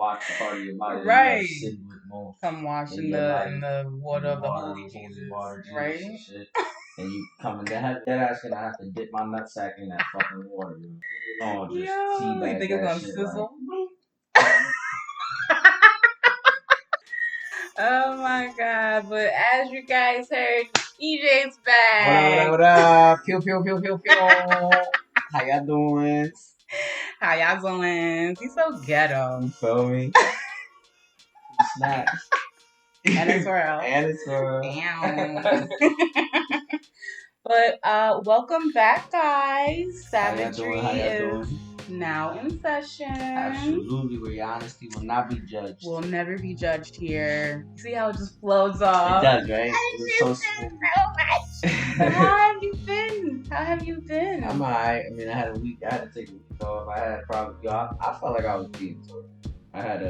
watch the party of my right. sitting with most. Come wash in the water of the holy Jesus, right? And shit. And you coming to have that ass gonna have to dip my nutsack in that fucking water, yo. No, just Yo, you think it's gonna sizzle? Like. Oh my god! But as you guys heard, EJ's back. What up? Pew pew pew pew pew. How y'all doing? How y'all doing? He's so ghetto. You feel me? Snaps. And it's real. And it's real. Damn. But welcome back, guys. Savagery is now in session. Absolutely, where your honesty will not be judged. Will never be judged here. See how it just flows off? It does, right? It's so smooth. So how have you been? How have you been? I'm alright. I mean, I had a week. I had to take a week off. I had probably. I felt like I was being tortured. I had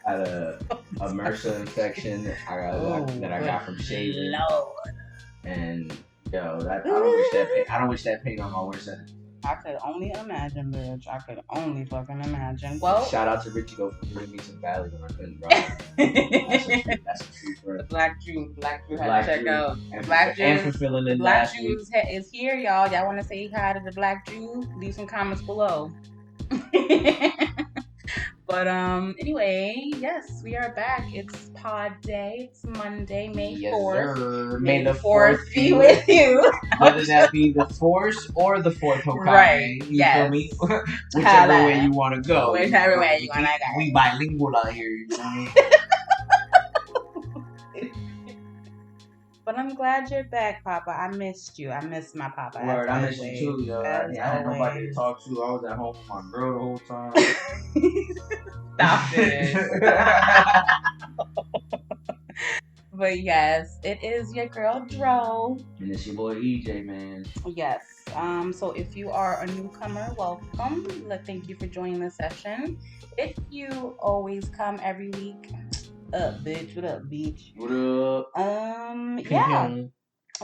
a MRSA infection that I got from shaving. Lord. And yo, I don't wish that pain on my worst enemy. I could only imagine, bitch. I could only fucking imagine. Well, shout out to Richie Go for giving me some value when I couldn't drive. That's a true friend. The Black Jew had to check out. And Black Jew. And fulfilling the Black Jew is here, y'all. Y'all want to say hi to the Black Jew? Leave some comments below. But anyway, yes, we are back. It's pod day. It's Monday, May 4th. Sir. May the 4th be with you. Whether that be the Force or the Fourth Hokage. Right. You feel me? Whichever way you want to go. Whichever way you want to go. We bilingual out here, you feel me? But I'm glad you're back, Papa. I missed you. I missed my Papa. Word, I missed you too, yo. I had nobody to talk to. I was at home with my girl the whole time. Stop it. But yes, it is your girl Dro. And it's your boy EJ, man. Yes. So if you are a newcomer, welcome. Thank you for joining the session. If you always come every week, bitch. What up, bitch? What up?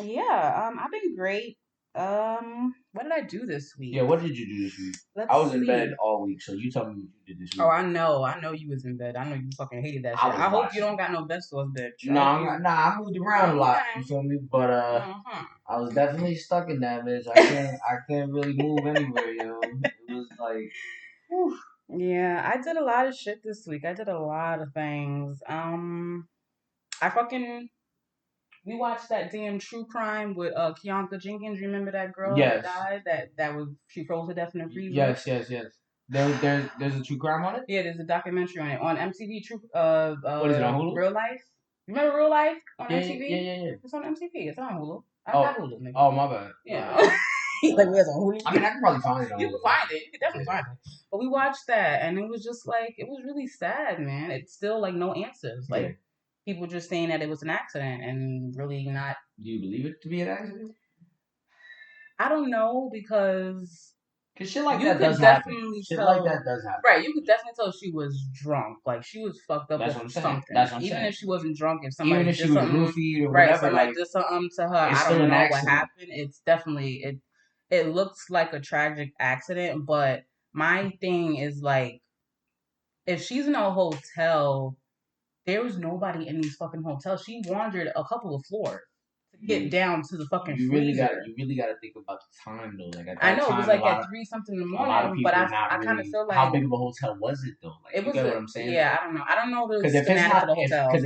Yeah. I've been great. What did I do this week? Yeah, what did you do this week? I was in bed all week, so you tell me what you did this week. Oh, I know you was in bed. I know you fucking hated that shit. I hope you don't got no bed sores, bitch. I moved around a lot, you feel me? But I was definitely stuck in that bitch. I can't really move anywhere, yo. It was like, whew. Yeah, I did a lot of shit this week. I did a lot of things. We watched that damn true crime with Keonka Jenkins. Remember that girl that died? She froze to death in the freezer. Yes. There's a true crime on it. Yeah, there's a documentary on it on MTV. What is it on Hulu? Real Life. Remember Real Life on MTV? Yeah. It's on MTV. It's on Hulu. I got Hulu. Nigga. Oh, my bad. Yeah. Like we on Hulu. I mean, I can probably find it. You can find it. You can definitely find it. But we watched that, and it was just like it was really sad, man. It's still like no answers. Like people just saying that it was an accident, and really not. Do you believe it to be an accident? I don't know because shit like that does happen. Shit like that does happen. Right, you could definitely tell she was drunk. Like she was fucked up with something. That's what I'm saying. Even if she wasn't drunk, if somebody even if she was roofied or right, whatever, like did something to her, I don't know what happened. It's definitely it looks like a tragic accident, but my thing is like, if she's in a hotel, there was nobody in these fucking hotels. She wandered a couple of floors to get down to the fucking freezer. You really gotta think about the time though. Like I know it was like at 3 something in the morning, but I kind of feel like how big of a hotel was it though? Like, it was. You get what I'm saying? Yeah, I don't know. Because if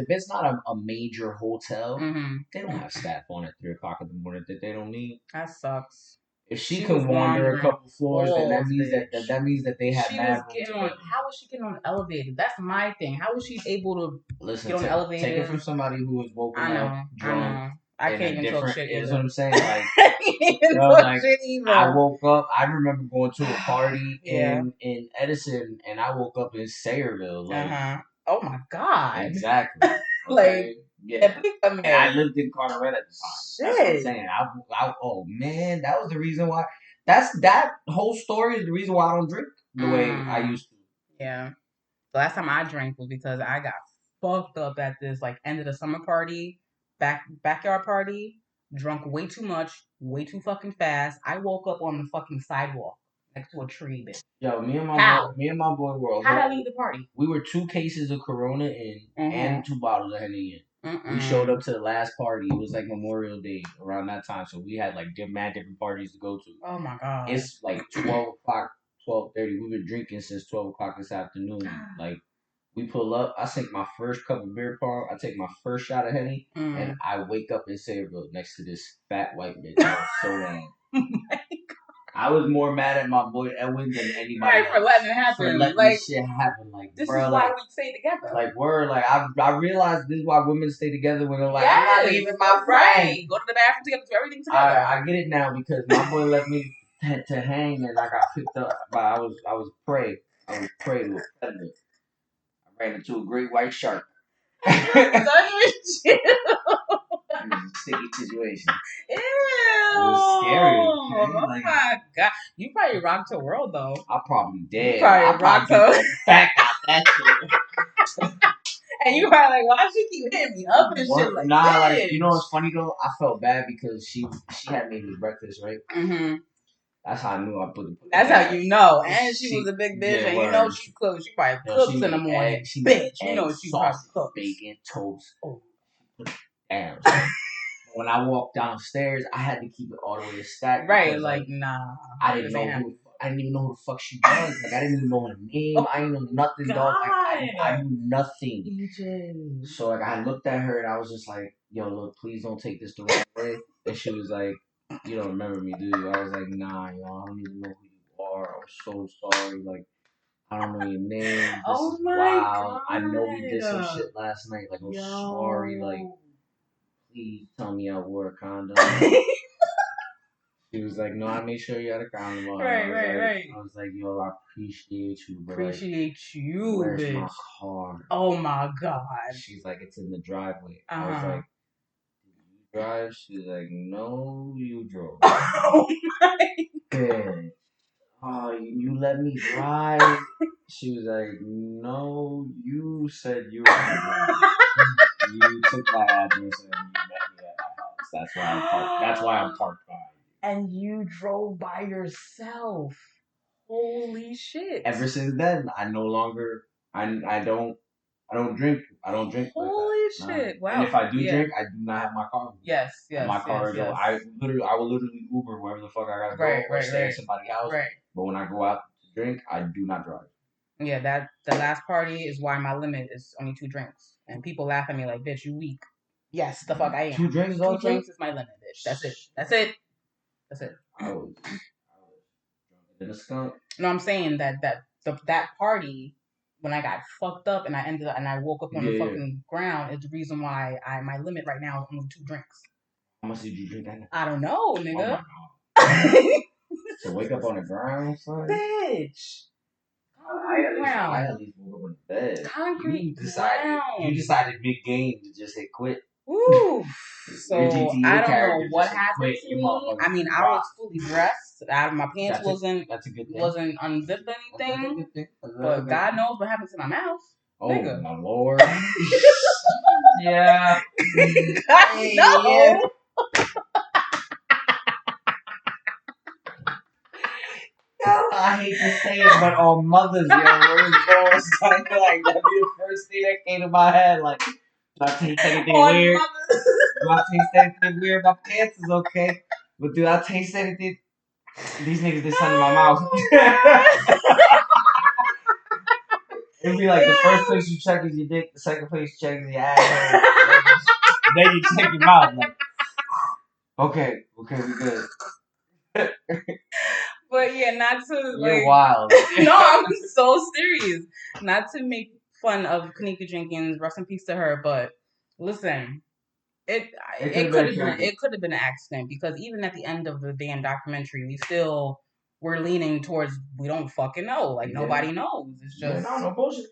it's not a major hotel, they don't have staff on at 3 o'clock in the morning that they don't need. That sucks. If she can wander a couple floors, then that means that they have bad how was she getting on the elevator? That's my thing. How was she able to get on the elevator? Take it from somebody who was woken up drunk. I can't even talk shit either. That's what I'm saying. Like, I woke up. I remember going to a party in Edison, and I woke up in Sayreville. Like, oh my god! Exactly. Like. Yeah, and I lived in Carteret at the time. Shit. That's what I'm saying. Oh man, that was the reason why. That whole story is the reason why I don't drink the way I used to. Yeah, the last time I drank was because I got fucked up at this like end of the summer party, backyard party. Drunk way too much, way too fucking fast. I woke up on the fucking sidewalk. next to a tree. Bitch. Yo, me and my boy were. How'd I leave the party? We were 2 cases of Corona in and 2 bottles of Henny in. We showed up to the last party. It was like Memorial Day around that time, so we had like mad different parties to go to. Oh my god! It's like 12:00, 12:30. We've been drinking since 12:00 this afternoon. Like. We pull up. I sink my first cup of beer pong. I take my first shot of Henny, and I wake up in Sayreville next to this fat white bitch. I was so mad. I was more mad at my boy Edwin than anybody else. For letting it happen. For letting this shit happen. Like, this is why we stay together. Like, I realized this is why women stay together when they're like, I'm not leaving my friend. Go to the bathroom together, do everything together. I get it now because my boy left me to hang, and I got picked up. But I was prey. I was prey to a predator. Ran into a great white shark. It was a sticky situation. Ew. It was scary. Oh my god. You probably rocked the world though. I probably did. I rocked the fact out that shit. And you probably like, why she keep hitting me up and shit like that? Like, you know what's funny though? I felt bad because she had made me breakfast, right? Mm-hmm. That's how I knew I put the. That's how you know. And she was a big bitch, and you know she cooks. She probably cooks in the morning. Bitch, you know she probably cooks. Bacon, toast. Oh, damn. When I walked downstairs, I had to keep it all the way stacked. Right, like nah. I didn't even know who the fuck she was. Like I didn't even know her name. I didn't know nothing, dog. Like I knew nothing. DJ. So like I looked at her and I was just like, "Yo, look, please don't take this the wrong way." And she was like, "You don't remember me, do you?" I was like, "Nah, yo, I don't even know who you are. I'm so sorry. Like, I don't know your name. This is wild. God. I know we did some shit last night. Like, I'm sorry. Like, please tell me I wore a condom." She was like, "No, I made sure you had a condom on." Right. I was like, "Yo, I appreciate you, but where's bitch. My car?" Oh my god. She's like, "It's in the driveway." I was like, "Drive?" She's like, "No, you drove." Oh my god. "Oh, you let me drive?" She was like, "No, you said you were gonna drive." You took my address and you met me at my house. That's why I'm parked by you. And you drove by yourself. Holy shit. Ever since then, I no longer I don't drink. I don't drink. Holy shit! Wow. And if I do drink, I do not have my car. Yes. My car is. I will literally Uber wherever the fuck I gotta go or stay at somebody's house. Right. But when I go out to drink, I do not drive. Yeah, that the last party is why my limit is only 2 drinks, and people laugh at me like, "Bitch, you weak." Yes, the fuck I am. 2 drinks. 2 drinks is my limit, bitch. That's it. I was drunk in a skunk. No, I'm saying that party. When I got fucked up and I woke up on the fucking ground is the reason why my limit right now is only 2 drinks. How much did you drink that night? I don't know, nigga. Oh my god. To wake up on the ground, son? Bitch. I at least woke up on the bed. Concrete You decided big game to just hit quit. Ooh. So I don't know what happened to me. I mean, I was fully dressed. My pants wasn't unzipped or anything. But God knows what happened to my mouth. Oh nigga. My lord. Yeah. God knows. I hate to say it, but on mothers, yo, where's balls? I feel like that'd be the first thing that came to my head. Like, do I taste anything weird? Do I taste anything weird? My pants is okay, but do I taste anything? These niggas did something in my mouth. It'd be like the first place you check is your dick, the second place you check is your ass. Then you check your mouth. Like, okay, we good. But yeah, not to You're wild. No, I'm so serious. Not to make fun of Kanika Jenkins, rest in peace to her, but listen, it could have been an accident because even at the end of the damn documentary, we still were leaning towards we don't fucking know. Like nobody knows. It's just no bullshit.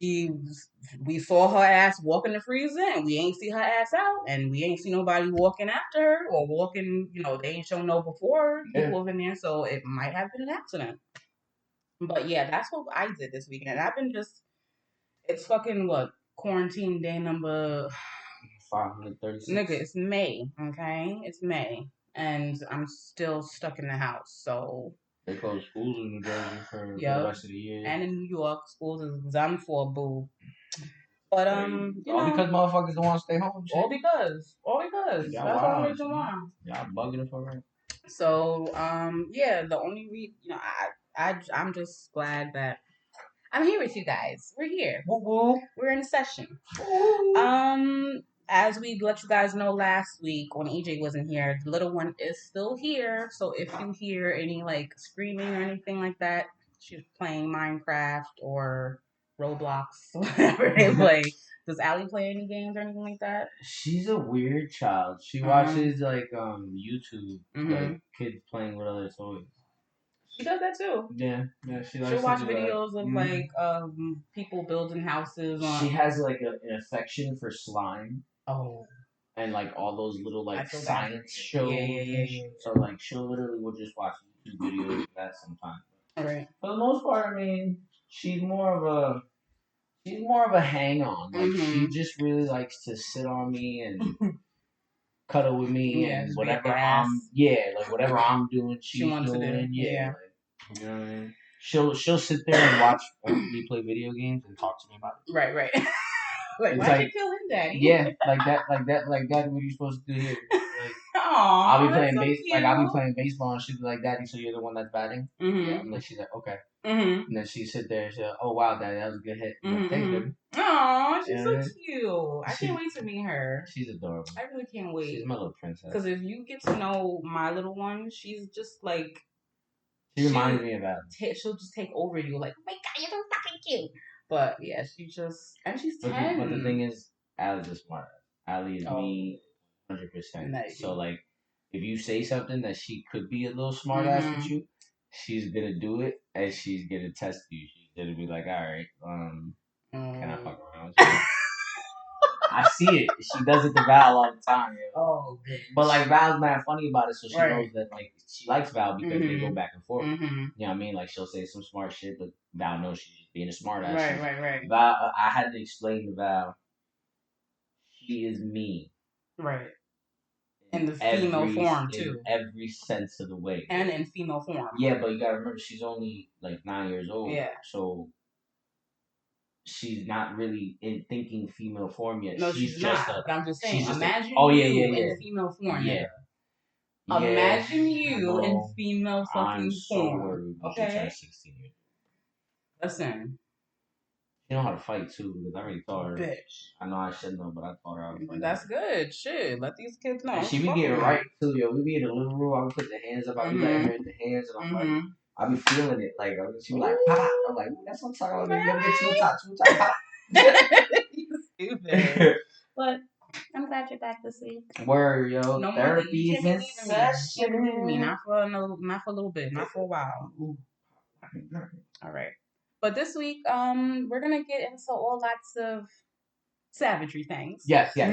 We saw her ass walking the freezer and we ain't see her ass out and we ain't see nobody walking after her or walking, they ain't shown no before people in there, so it might have been an accident. But yeah, that's what I did this weekend. I've been it's fucking quarantine day number 536. Nigga, it's May, okay? It's May. And I'm still stuck in the house, so They closed schools in New Jersey for the rest of the year. And in New York, schools is done for, boo. But all because motherfuckers don't want to stay home. All because. That's the only reason why. Y'all bugging the fuck out. So the only reason, I'm just glad that I'm here with you guys. We're here. Woo-woo. We're in session. As we let you guys know last week when EJ wasn't here, the little one is still here. So if you hear any like screaming or anything like that, she's playing Minecraft or Roblox, whatever they play. Does Allie play any games or anything like that? She's a weird child. She watches like YouTube, like kids playing with other toys. She does that too. Yeah, she'll watch videos of like people building houses. She has like an affection for slime. Oh. And like all those little like science shows. Yeah. So like she'll literally will just watch YouTube videos of that sometimes. All right. For the most part, I mean, she's more of a hang on. Like she just really likes to sit on me and cuddle with me and whatever whatever I'm doing, she's doing. To do. Yeah. Like, you know what I mean? She'll sit there and watch me play video games and talk to me about it. Right. Like, why'd you kill him, Daddy? Yeah, like that. What are you supposed to do here? Like, I'll be playing baseball and she'll be like, Daddy, so you're the one that's batting? Yeah. I'm like, she's like, okay. And then she sit there and she's like, oh wow, Daddy, that was a good hit. Like, thanks, baby. Aw, she's so cute. I can't wait to meet her. She's adorable. I really can't wait. She's my little princess. Because if you get to know my little one, she's just like. She reminds me of that. She'll just take over you, like, oh my God, you're so fucking cute. But yeah, she's 10. But the thing is, Allie's a smart ass. Allie is me 100%. So like, if you say something that she could be a little smart ass with you, she's gonna do it and she's gonna test you. She's gonna be like, all right, can I fuck around with you? I see it. She does it to Val all the time. You know? Oh, good. But like Val's mad funny about it, so she knows that like she likes Val because they go back and forth. You know what I mean? Like she'll say some smart shit, but Val knows she's just being a smart ass. Right. Val, I had to explain to Val, she is me. Right. In the female form too. In every sense of the way. And in female form. Yeah, but you gotta remember she's only like 9 years old. Yeah. So she's not really in thinking female form yet. No, she's just not. But I'm just saying, imagine you in female form. Yeah. Imagine you in female fucking form. Worried okay. She turned 16 years old. Listen. She know how to fight too because I already taught her. Bitch. I know I shouldn't know, but I taught her how to fight. That's good. Shit. Let these kids know. And she be getting right too, yo. We be in the living room. I would put the hands up. I be letting her in the hands, and I'm like. I be feeling it, like she be like, pop. I'm like, that's what I'm talking about. You ever get pop. You stupid. But I'm glad you're back this week. Word, yo. No therapy is in session. Me, not for a little bit, not for a while. All right. But this week, we're gonna get into all lots of savagery things. Yes. It's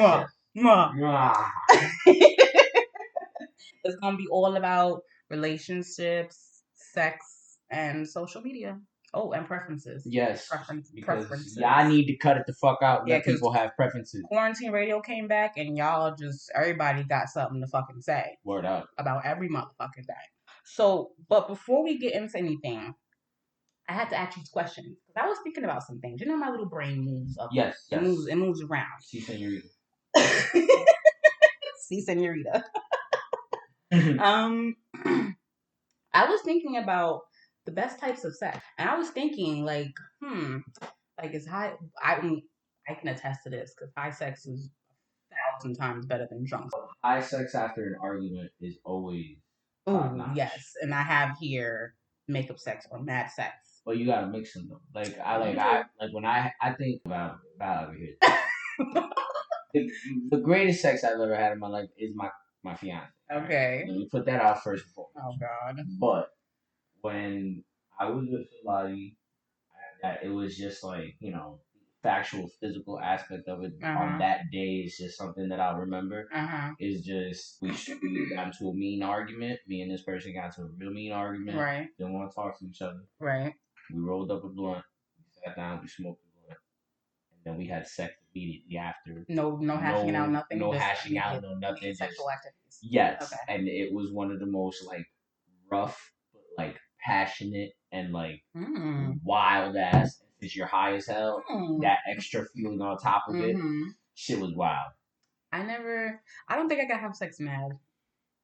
gonna be all about relationships, sex, and social media. Oh, and preferences. Yes. Preferences. Y'all need to cut it the fuck out. Yeah, people have preferences. Quarantine radio came back, and y'all everybody got something to fucking say. Word up. About every motherfucking thing. So, but before we get into anything, I had to ask you questions because I was thinking about some things. You know, my little brain moves up. Yes. It moves around. Si, senorita. Si, senorita. I was thinking about the best types of sex, and I was thinking like is high. I can attest to this because high sex is 1,000 times better than drunk. High sex after an argument is always top-notch. Yes, and I have here makeup sex or mad sex. Well, you gotta mix them though. Like when I think about over here. the greatest sex I've ever had in my life is my fiance. Okay. Let me put that out first and foremost. Oh God. But when I was with somebody, that it was just like, you know, factual physical aspect of it on that day is just something that I'll remember. Is just we got into a mean argument. Me and this person got into a real mean argument. Right. Didn't want to talk to each other. Right. We rolled up a blunt. We sat down. We smoked a blunt. And then we had sex immediately after. No hashing out, nothing. No hashing out, no nothing. Sexual activities. Yes. Okay. And it was one of the most like rough, but like passionate and like wild ass. If you're high as hell, that extra feeling on top of it, shit was wild. I don't think I could have sex mad.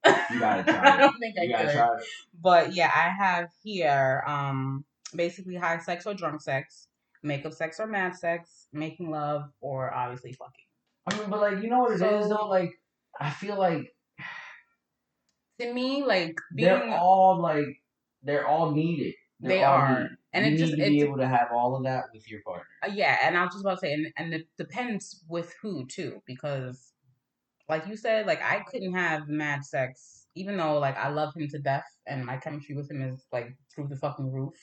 You gotta try it. I don't think I could. Try it. But yeah, I have here basically high sex or drunk sex, makeup sex or mad sex, making love, or obviously fucking. I mean, but like, you know what it is though? Like, I feel like to me, like they're all needed. They are. Needed. And you need to be able to have all of that with your partner. Yeah, and I was just about to say, and it depends with who too, because like you said, like I couldn't have mad sex, even though like I love him to death and my chemistry with him is like through the fucking roof.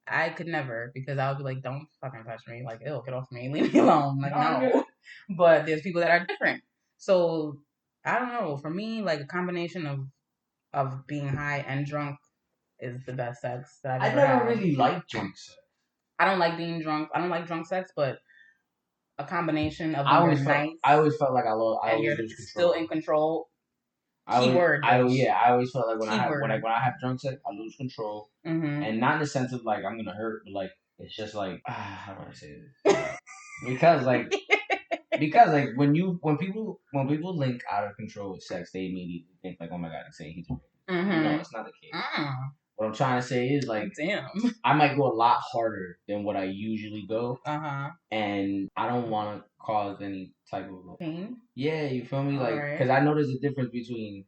I could never, because I would be like, don't fucking touch me, like, ew, get off me, leave me alone, like no. But there's people that are different, so I don't know. For me, like a combination of being high and drunk is the best sex that I've ever had. I never really liked drunk sex. I don't like being drunk. I don't like drunk sex, but a combination of I always felt like I always lose control. Still in control. Keyword. I always felt like when I have drunk sex, I lose control, and not in the sense of like I'm gonna hurt, but like it's just like how do I say this? because like when people link out of control with sex, they immediately think like, oh my god, it's saying he's a rapist. No, it's not the case. What I'm trying to say is like, damn, I might go a lot harder than what I usually go, and I don't want to cause any type of pain. Yeah, you feel me? Like, because I know there's a difference between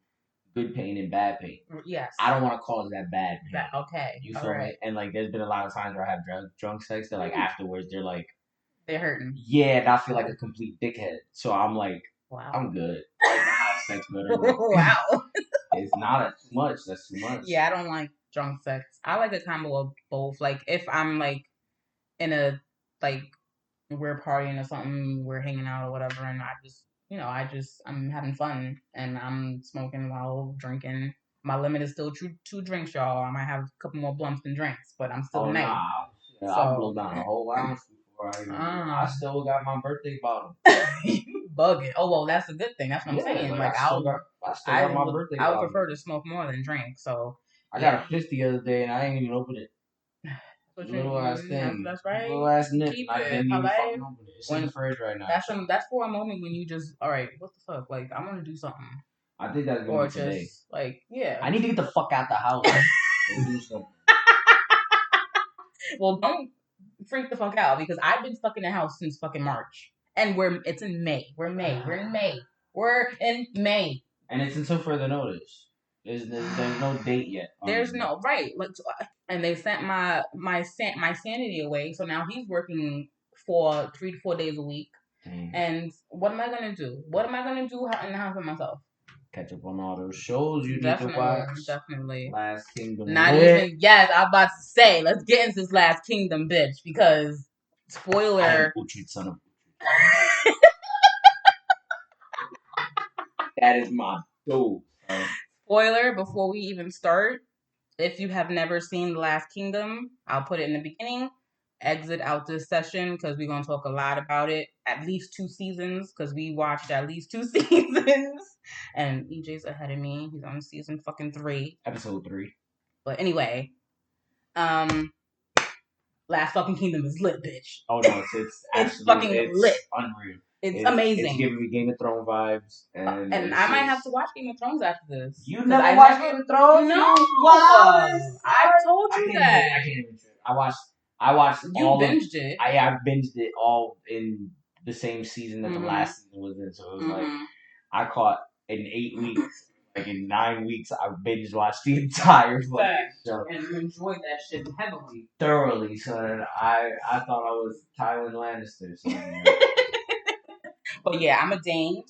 good pain and bad pain. Yes. I don't want to cause that bad pain. Okay. You feel me? And like, there's been a lot of times where I have drunk sex that like afterwards they're like, they're hurting. Yeah, and I feel like a complete dickhead. So I'm like, wow, I'm good. Sex better. Wow. It's not too much. That's too much. Yeah, I don't like drunk sex. I like a combo of both. Like if I'm like in a like we're partying or something, we're hanging out or whatever, and I'm having fun and I'm smoking while drinking. My limit is still two drinks, y'all. I might have a couple more blunts than drinks, but I'm still nice. Nah. Yeah, so, I blow down a whole ounce before I still got my birthday bottle. You bugging. Oh well, that's a good thing. That's what I'm saying. Like I still got my birthday bottle. I would prefer to smoke more than drink. So I got a 50 the other day and I ain't even opened it. Little ass thing. That's right. Little ass nip. I didn't even fucking open it. It's in the fridge right now. That's for a moment when you just, all right, what the fuck? Like, I want to do something. I think that's going to be today. Like, yeah. I need to get the fuck out the house and do something. Well, don't freak the fuck out because I've been stuck in the house since fucking March. And it's in May. We're in May. We're in May. And it's until further notice. There's no date yet. There's no right. Like, and they sent my sanity away. So now he's working for 3 to 4 days a week. Dang. And what am I gonna do? What am I gonna do in the house by myself? Catch up on all those shows you need to watch. Definitely. Last Kingdom. Not even. Yes, I'm about to say. Let's get into this Last Kingdom, bitch. Because spoiler. Son of. That is my goal. Spoiler, before we even start, if you have never seen The Last Kingdom, I'll put it in the beginning. Exit out this session because we're going to talk a lot about it. At least 2 seasons because we watched at least 2 seasons. And EJ's ahead of me. He's on season fucking 3. Episode 3. But anyway, Last fucking Kingdom is lit, bitch. Oh no, it's fucking lit. Unreal. It's amazing. It's giving me Game of Thrones vibes. And I might have to watch Game of Thrones after this. You never watched Game of Thrones? No. What? I told you that. I can't even. I watched you all binged it. I binged it all in the same season that the last season was in. So it was like, I caught in 8 weeks. Like in 9 weeks, I binge watched the entire show. And you enjoyed that shit heavily. Thoroughly. So I thought I was Tywin Lannister. So, but yeah, I'm a Dane.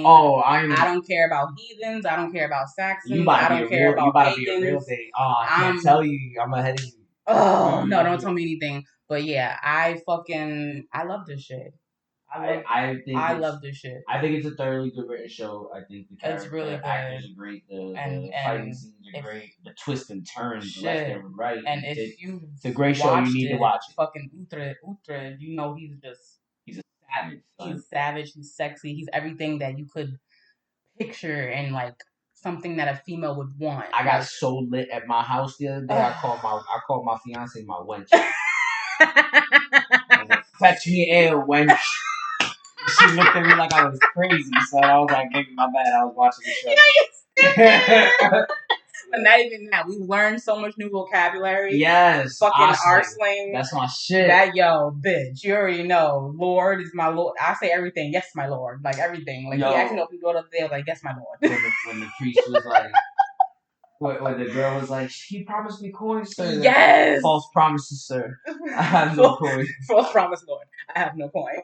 Oh, I don't care about heathens. I don't care about Saxons. I don't care about pagans. You about to be a real Dane. Oh, I can't tell you. I'm ahead of you. Oh, no, don't tell me anything. But yeah, I love this shit. I love this shit. I think it's a thoroughly good written show. I think it's really good. Actors are great. The fighting scenes are great. The twists and turns left and right. And it's a great show. You need to watch it. Fucking Uhtred, you know he's a savage. He's savage. He's sexy. He's everything that you could picture and like something that a female would want. I got so lit at my house the other day. I called my fiance my wench. I was like, fetch me air, wench. She looked at me like I was crazy, so I was like, nigga, my bad. I was watching the show. But not even that. We learned so much new vocabulary. Yes. Fucking Arseling. That's my shit. That, yo, bitch. You already know. Lord is my Lord. I say everything. Yes, my Lord. Like, everything. Like, yo. He asked me if we go up there. Like, yes, my Lord. When the priest was like, when the girl was like, he promised me coins, sir. Yes. False promises, sir. I have no coin. False promise, Lord. I have no coin.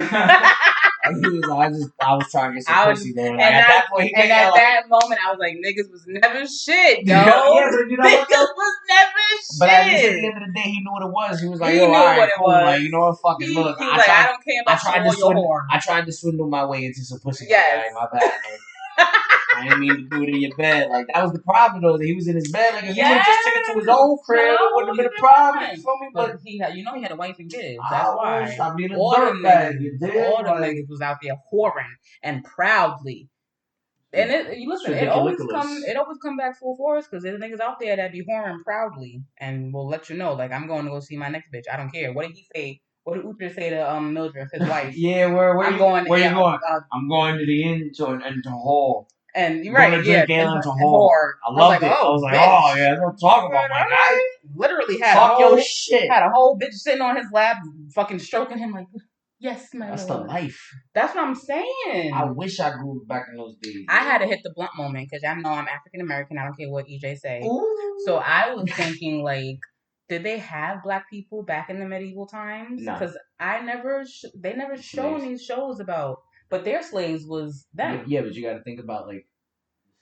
He was like, I was trying to get some pussy, Lord. Like, at that point, that moment, I was like, niggas was never shit, yo. Yeah, but you know what? Niggas was never shit. But at the end of the day, he knew what it was. He was like, yo, knew all right, what it cool. was. Like, you know what? Fucking look. He was like, I don't care about I tried to swindle my way into some pussy. Yes. Like, my bad. Like, I didn't mean to do it in your bed. Like, that was the problem, though, that he was in his bed. Like, if he would just took it to his own crib, it wouldn't have been a problem. You feel me? But he had, he had a wife and kids. That's why. I mean, all the niggas was out there whoring and proudly. And it always come back full force because there's niggas out there that be whoring proudly and will let you know, like, I'm going to go see my next bitch. I don't care. What did he say? What did Uther say to Mildred, his wife? Yeah, where you going? I'm going to the inn to hall. And you're right, drink ale into hall. I loved it. I was like, oh yeah, don't talk about my guy. Literally had a whole bitch sitting on his lap, fucking stroking him like, yes, my That's Lord. The life. That's what I'm saying. I wish I grew back in those days. I had to hit the blunt moment because I know I'm African American. I don't care what EJ say. Ooh. So I was thinking, like, did they have black people back in the medieval times? No. Because they never show in these shows about, but their slaves was them. Yeah, but you got to think about, like,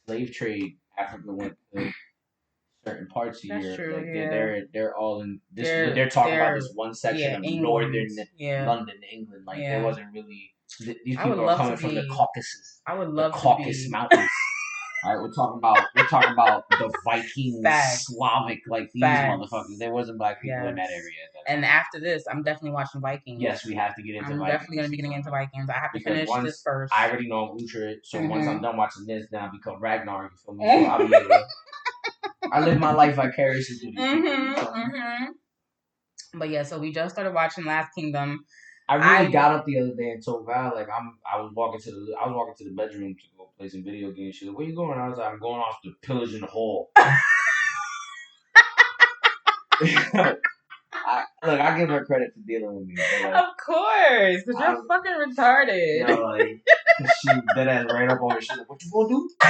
slave trade. Africa went to certain parts of Europe. True, like, yeah. they're all in this. They're talking about this one section of England, northern London, England. Like, there wasn't really. These people are coming from the Caucasus. I would love the Caucasus Mountains. All right, we're talking about the Vikings, Slavic, like these motherfuckers. There wasn't black people in that area. And after this, I'm definitely watching Vikings. Yes, we have to get into Vikings. I'm definitely going to be getting into Vikings. I have to finish this first. I already know I'm Utrecht, so once I'm done watching this, then I become Ragnar. You feel me? So I'll be able I live my life vicariously through these people. But yeah, so we just started watching Last Kingdom. I really got up the other day and told Val, like, I was walking to the bedroom to go play some video games. She's like, where you going? I was like, I'm going off to pillage in the hall. I give her credit for dealing with me. But, like, of course, because you're fucking retarded. You know, like, she dead ass right up on me. She's like, what you gonna do? I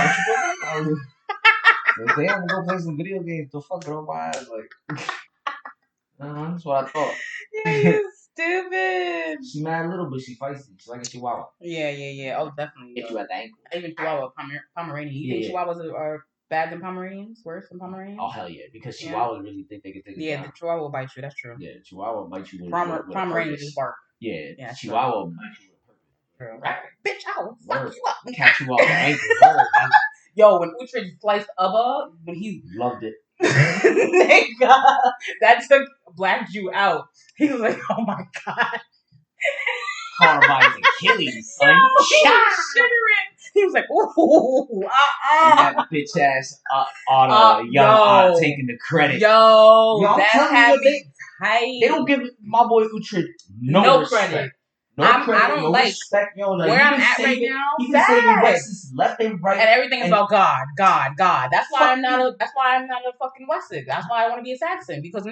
was like, damn, I'm gonna go play some video games. The fuck, girl, my eyes, like, that's what I thought. Yeah, you stupid. She's mad little, but she feisty. She's like a Chihuahua. Yeah. Oh, definitely. Hit you at the ankle. Even Chihuahua, Pomeranian. You think Chihuahuas are bad than Pomeranians? Worse than Pomeranians? Oh, hell yeah. Because Chihuahuas really think they can take it down. The Chihuahua will bite you. That's true. Yeah, Chihuahua bite you with Pomeranian just bark. Yeah, Chihuahua bite you with purpose. Bitch, I will fuck you up. Catch you off the ankle. Yo, when Utrecht sliced Ubba, when he loved it. Nigga, that took Black Jew out. He was like, oh my god. Columbine Achilles, son. He was shivering. He was like, ooh, And that bitch ass young taking the credit. Yo, that had me tight. They don't give my boy Utrecht no credit. I don't like respect, yo, like, where I'm at right now. He can say Wessex left and right, and everything is about God. That's why I'm not a fucking Wessex. That's why I want to be a Saxon, because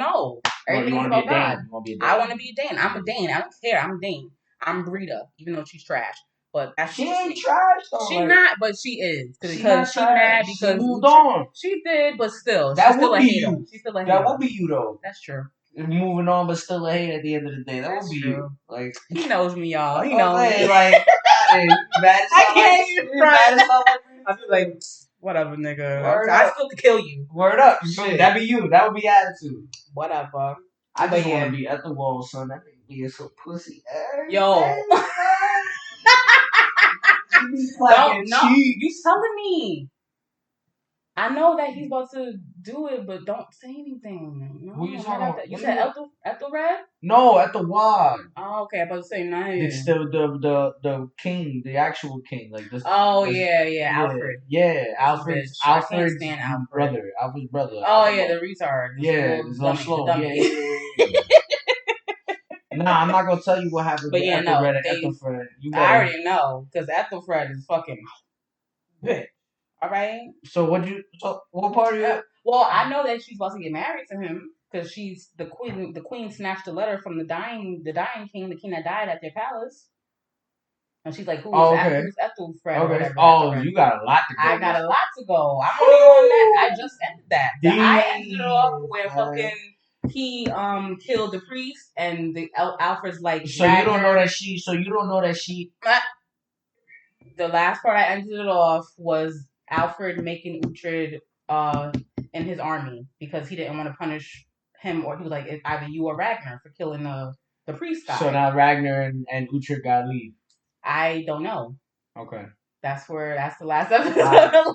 everything is about God. I want to be a Dane. I'm a Dane. I don't care. I'm a Dane. I'm Brita, even though she's trash. But that's she ain't trash though. She's not, but she is because she's mad because she moved on. She did, but still, that she's still would a be hater. you. She's still a hater. That would be you though. That's true. Moving on, but still a hate at the end of the day. That would be true. You. Like, he knows me, y'all. He knows me. Like, I can't even front. I feel like, whatever, nigga. I still kill you. Word up. That'd be you. That would be attitude. Whatever. I just want to be at the wall, son. That nigga being so pussy. Yo. You telling me. I know that he's about to do it, but don't say anything. No, Who you talking about? you said Ethelred? No, at the wad. Oh, okay. I'm about to say nice. It's the king, the actual king, like this. Oh yeah, Alfred. Yeah, Alfred's Alfred's brother. Alfred's brother. Oh yeah, the retard. Yeah, it's all slow. Yeah. Nah, I'm not gonna tell you what happened to Ethelred and Ethelfred. I already know because Ethelfred is fucking bitch. All right. So what part of it? Well, I know that she's about to get married to him because she's the queen. The queen snatched a letter from the dying king, the king that died at their palace. And she's like, who's Ethelfred? Okay. Whatever, oh, you got a lot to go. I got a lot to go. I'm only on that. I just ended that. I ended it off where fucking he killed the priest and the Alfred's like. So you don't know that she. The last part I ended it off was Alfred making Uhtred in his army because he didn't want to punish him, or he was like, it's either you or Ragnar for killing the priest guy. So now Ragnar and Uhtred got leave. I don't know. Okay. That's the last episode. Damn,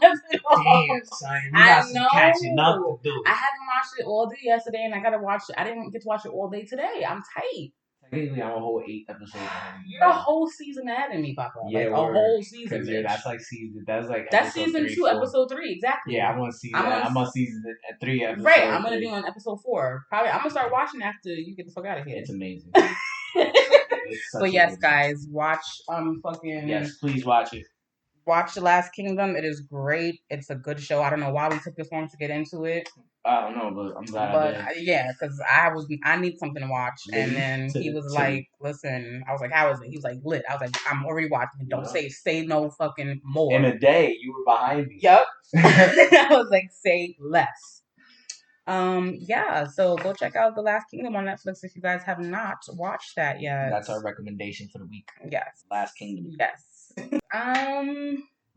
son. You got some catching up to do. I haven't watched it all day yesterday, and I gotta watch it. I didn't get to watch it all day today. I'm tight. Technically, I'm a whole 8 episodes. You're a whole season ahead of me, Papa. Yeah, like a whole season. Because that's like season. That's season 2, episode 3, exactly. Yeah, I'm on season 3 episode. Right, I'm gonna be on episode 4. Probably, I'm gonna start watching after you get the fuck out of here. It's amazing. But yes, guys, watch fucking. Yes, please watch it. Watch The Last Kingdom. It is great. It's a good show. I don't know why we took this long to get into it. I don't know, but I'm glad I did. Yeah, because I need something to watch. And then he was like, listen, I was like, how is it? He was like, lit. I was like, I'm already watching it. Don't say no fucking more. In a day, you were behind me. Yep. I was like, say less. Yeah, so go check out The Last Kingdom on Netflix if you guys have not watched that yet. That's our recommendation for the week. Yes. Last Kingdom. Yes.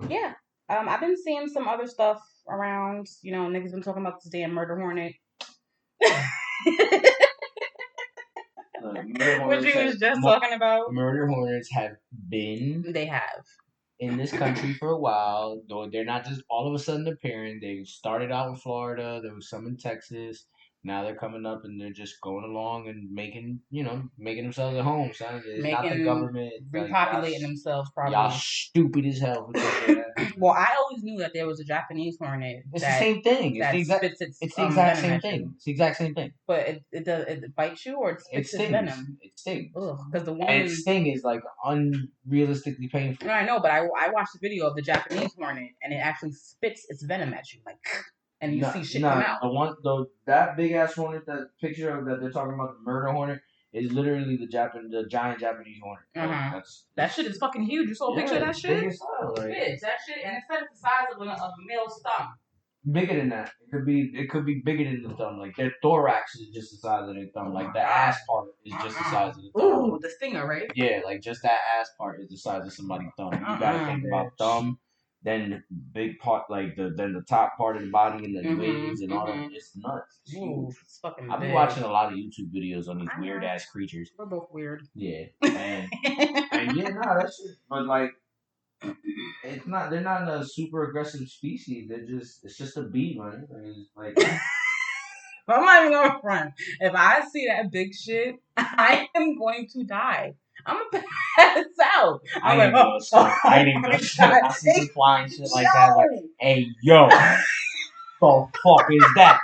Yeah. I've been seeing some other stuff around. You know, niggas been talking about this damn murder hornet. What you was just talking about. Murder hornets have been. They have. In this country for a while, though they're not just all of a sudden appearing. They started out in Florida. There was some in Texas. Now they're coming up and they're just going along and making themselves at home. Son. It's not the government repopulating themselves. Probably y'all stupid as hell. Well, I always knew that there was a Japanese hornet. It's the same thing. It's the exact same thing. It's the exact same thing. But it bites you or it spits its venom. It stings. Because the one and its sting is like unrealistically painful. No, I know, but I watched the video of the Japanese hornet and it actually spits its venom at you, like, and you see shit come out. That big ass hornet, that picture of that they're talking about, the murder hornet, is literally the giant Japanese hornet. Uh-huh. That shit is fucking huge. You saw a picture of that shit? Big as hell, that shit, and it's the size of a male's thumb. Bigger than that. It could be bigger than the thumb. Like their thorax is just the size of their thumb. Like the ass part is just the size of the thumb. Ooh, the stinger, right? Yeah, like just that ass part is the size of somebody's thumb. You gotta think about thumb, then big part, like then the top part of the body and the wings and all that. It's nuts. Ooh, it's fucking I've been watching a lot of YouTube videos on these weird ass creatures. We're both weird. Yeah, and that shit. But like, it's not. They're not a super aggressive species. It's just a bee, man. It's like. I'm not even gonna front. If I see that big shit, I am going to die. I'm gonna pass out. I ain't even gonna stop. I see some flying shit like that. Like, hey, yo, the fuck is that?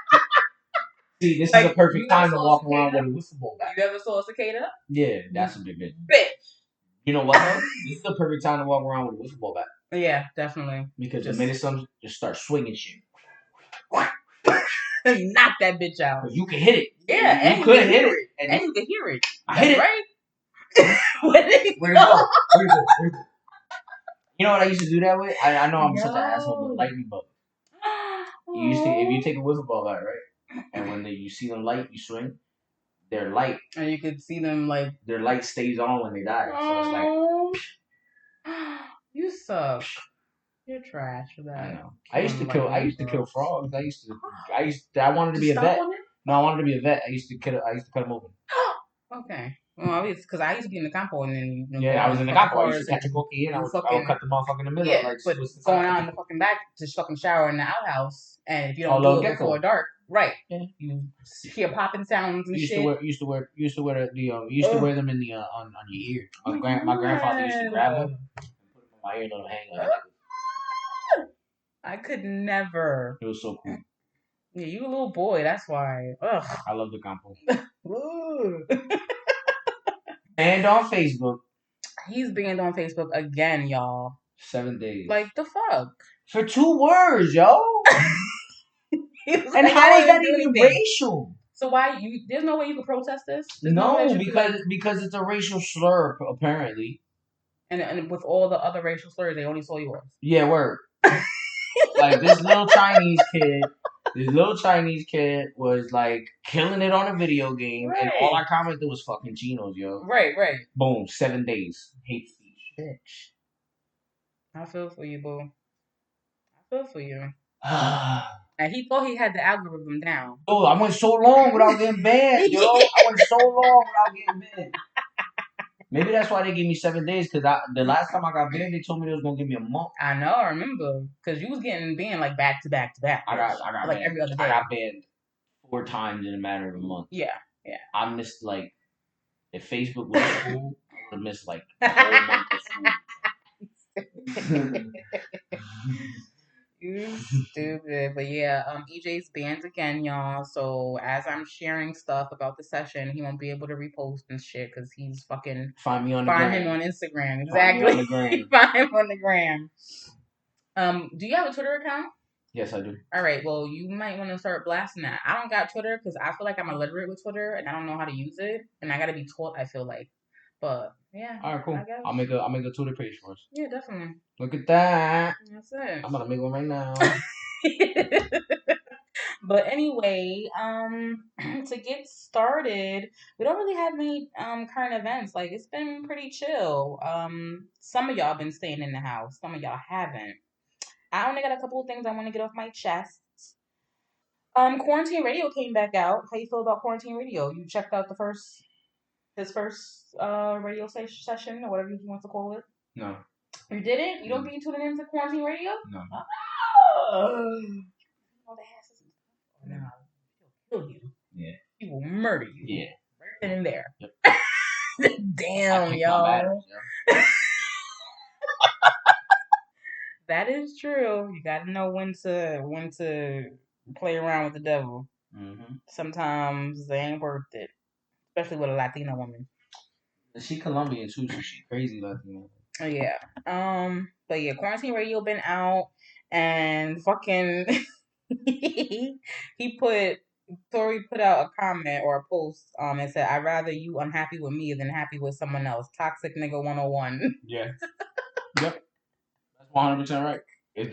See, this is a perfect time to walk around with a whistle ball bat. You ever saw a cicada? Yeah, that's a big bitch. Bitch. You know what, though? This is the perfect time to walk around with a whistle ball bat. Yeah, definitely. Because the minute some just start swinging shit. Knock that bitch out. You can hit it. Yeah, and you could hit it. And you can hear it. I hit it. Right? Where'd it go? Where'd it go? You know what I used to do that with? I know I'm such an asshole with lightning bugs. If you take a wiffle ball out, right? And when you see them light, you swing. Their light. And you could see them like. Their light stays on when they die. So it's like. You suck. You're trash for that. I know. I used to kill frogs. I wanted to be a vet. No, I wanted to be a vet. I used to cut them open. Okay. Well, it's because I used to be in the campo, and then I was in the campo. I used to catch a cookie and I would cut the motherfucker in the middle. Yeah, but going out in the fucking back to fucking shower in the outhouse, and if you don't do it before dark, right? Yeah. You hear popping sounds and shit. Used to wear them in the on your ear. My grandfather used to grab them and put them on my ear, little hanger. I could never. It was so cool. Yeah, you a little boy. That's why. Ugh. I love the campo. And on Facebook. He's banned on Facebook again, y'all. 7 days. Like the fuck? For 2 words, yo. And like, how is that even racial? So why there's no way you can protest this? No, because it's a racial slur apparently. And with all the other racial slurs, they only saw yours. Yeah, word. Like this little Chinese kid was like killing it on a video game, right. And all I commented was fucking chinos, yo. Right. Boom, 7 days. Hate speech. Bitch. I feel for you, boo. I feel for you. And he thought he had the algorithm down. Oh, I went so long without getting banned, yo. I went so long without getting banned. Maybe that's why they gave me 7 days, because the last time I got banned, they told me they was going to give me a month. I know, I remember. Because you was getting banned like back to back to back. I got like banned. Every other day. I got banned 4 times in a matter of a month. Yeah. I missed, like, if Facebook was cool, I would have missed, like, a whole month of school. You stupid. But yeah, EJ's banned again, y'all. So as I'm sharing stuff about the session, he won't be able to repost and shit because he's fucking find him on Instagram. Exactly. Find him on the gram. Do you have a Twitter account? Yes, I do. All right. Well, you might want to start blasting that. I don't got Twitter because I feel like I'm illiterate with Twitter and I don't know how to use it, and I got to be taught. I feel like. But yeah. All right, cool. I'll make a Twitter page for us. Yeah, definitely. Look at that. That's it. I'm gonna make one right now. But anyway, to get started, we don't really have any current events. Like it's been pretty chill. Some of y'all been staying in the house. Some of y'all haven't. I only got a couple of things I want to get off my chest. Quarantine Radio came back out. How you feel about Quarantine Radio? You checked out his first radio session or whatever you want to call it? No. You didn't? You don't be tuning into Quarantine Radio? No. No. He'll kill you. Yeah. He will murder you. Yeah. Right then and there. Yep. Damn, y'all. That is true. You gotta know when to play around with the devil. Mm-hmm. Sometimes they ain't worth it. Especially with a Latina woman. She Colombian too, so she crazy Latina. Oh yeah. But yeah, Quarantine Radio been out and fucking Tori put out a comment or a post and said, I'd rather you unhappy with me than happy with someone else. Toxic nigga 101. Yeah. Yep. That's 100% right. If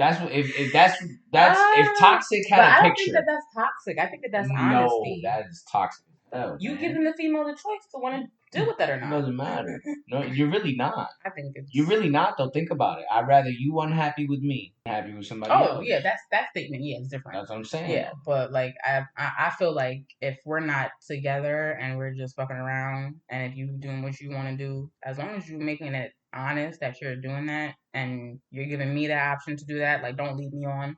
toxic had a picture. I don't think that's toxic. I think that's honesty. No, that is toxic. Oh, you giving the female the choice to want to deal with that or not. It doesn't matter. No, you're really not. I think it's... You're really not, though. Think about it. I'd rather you unhappy with me than happy with somebody else. Oh, yeah. That statement, yeah, it's different. That's what I'm saying. Yeah, but, like, I feel like if we're not together and we're just fucking around and if you're doing what you want to do, as long as you're making it honest that you're doing that and you're giving me the option to do that, like, don't lead me on,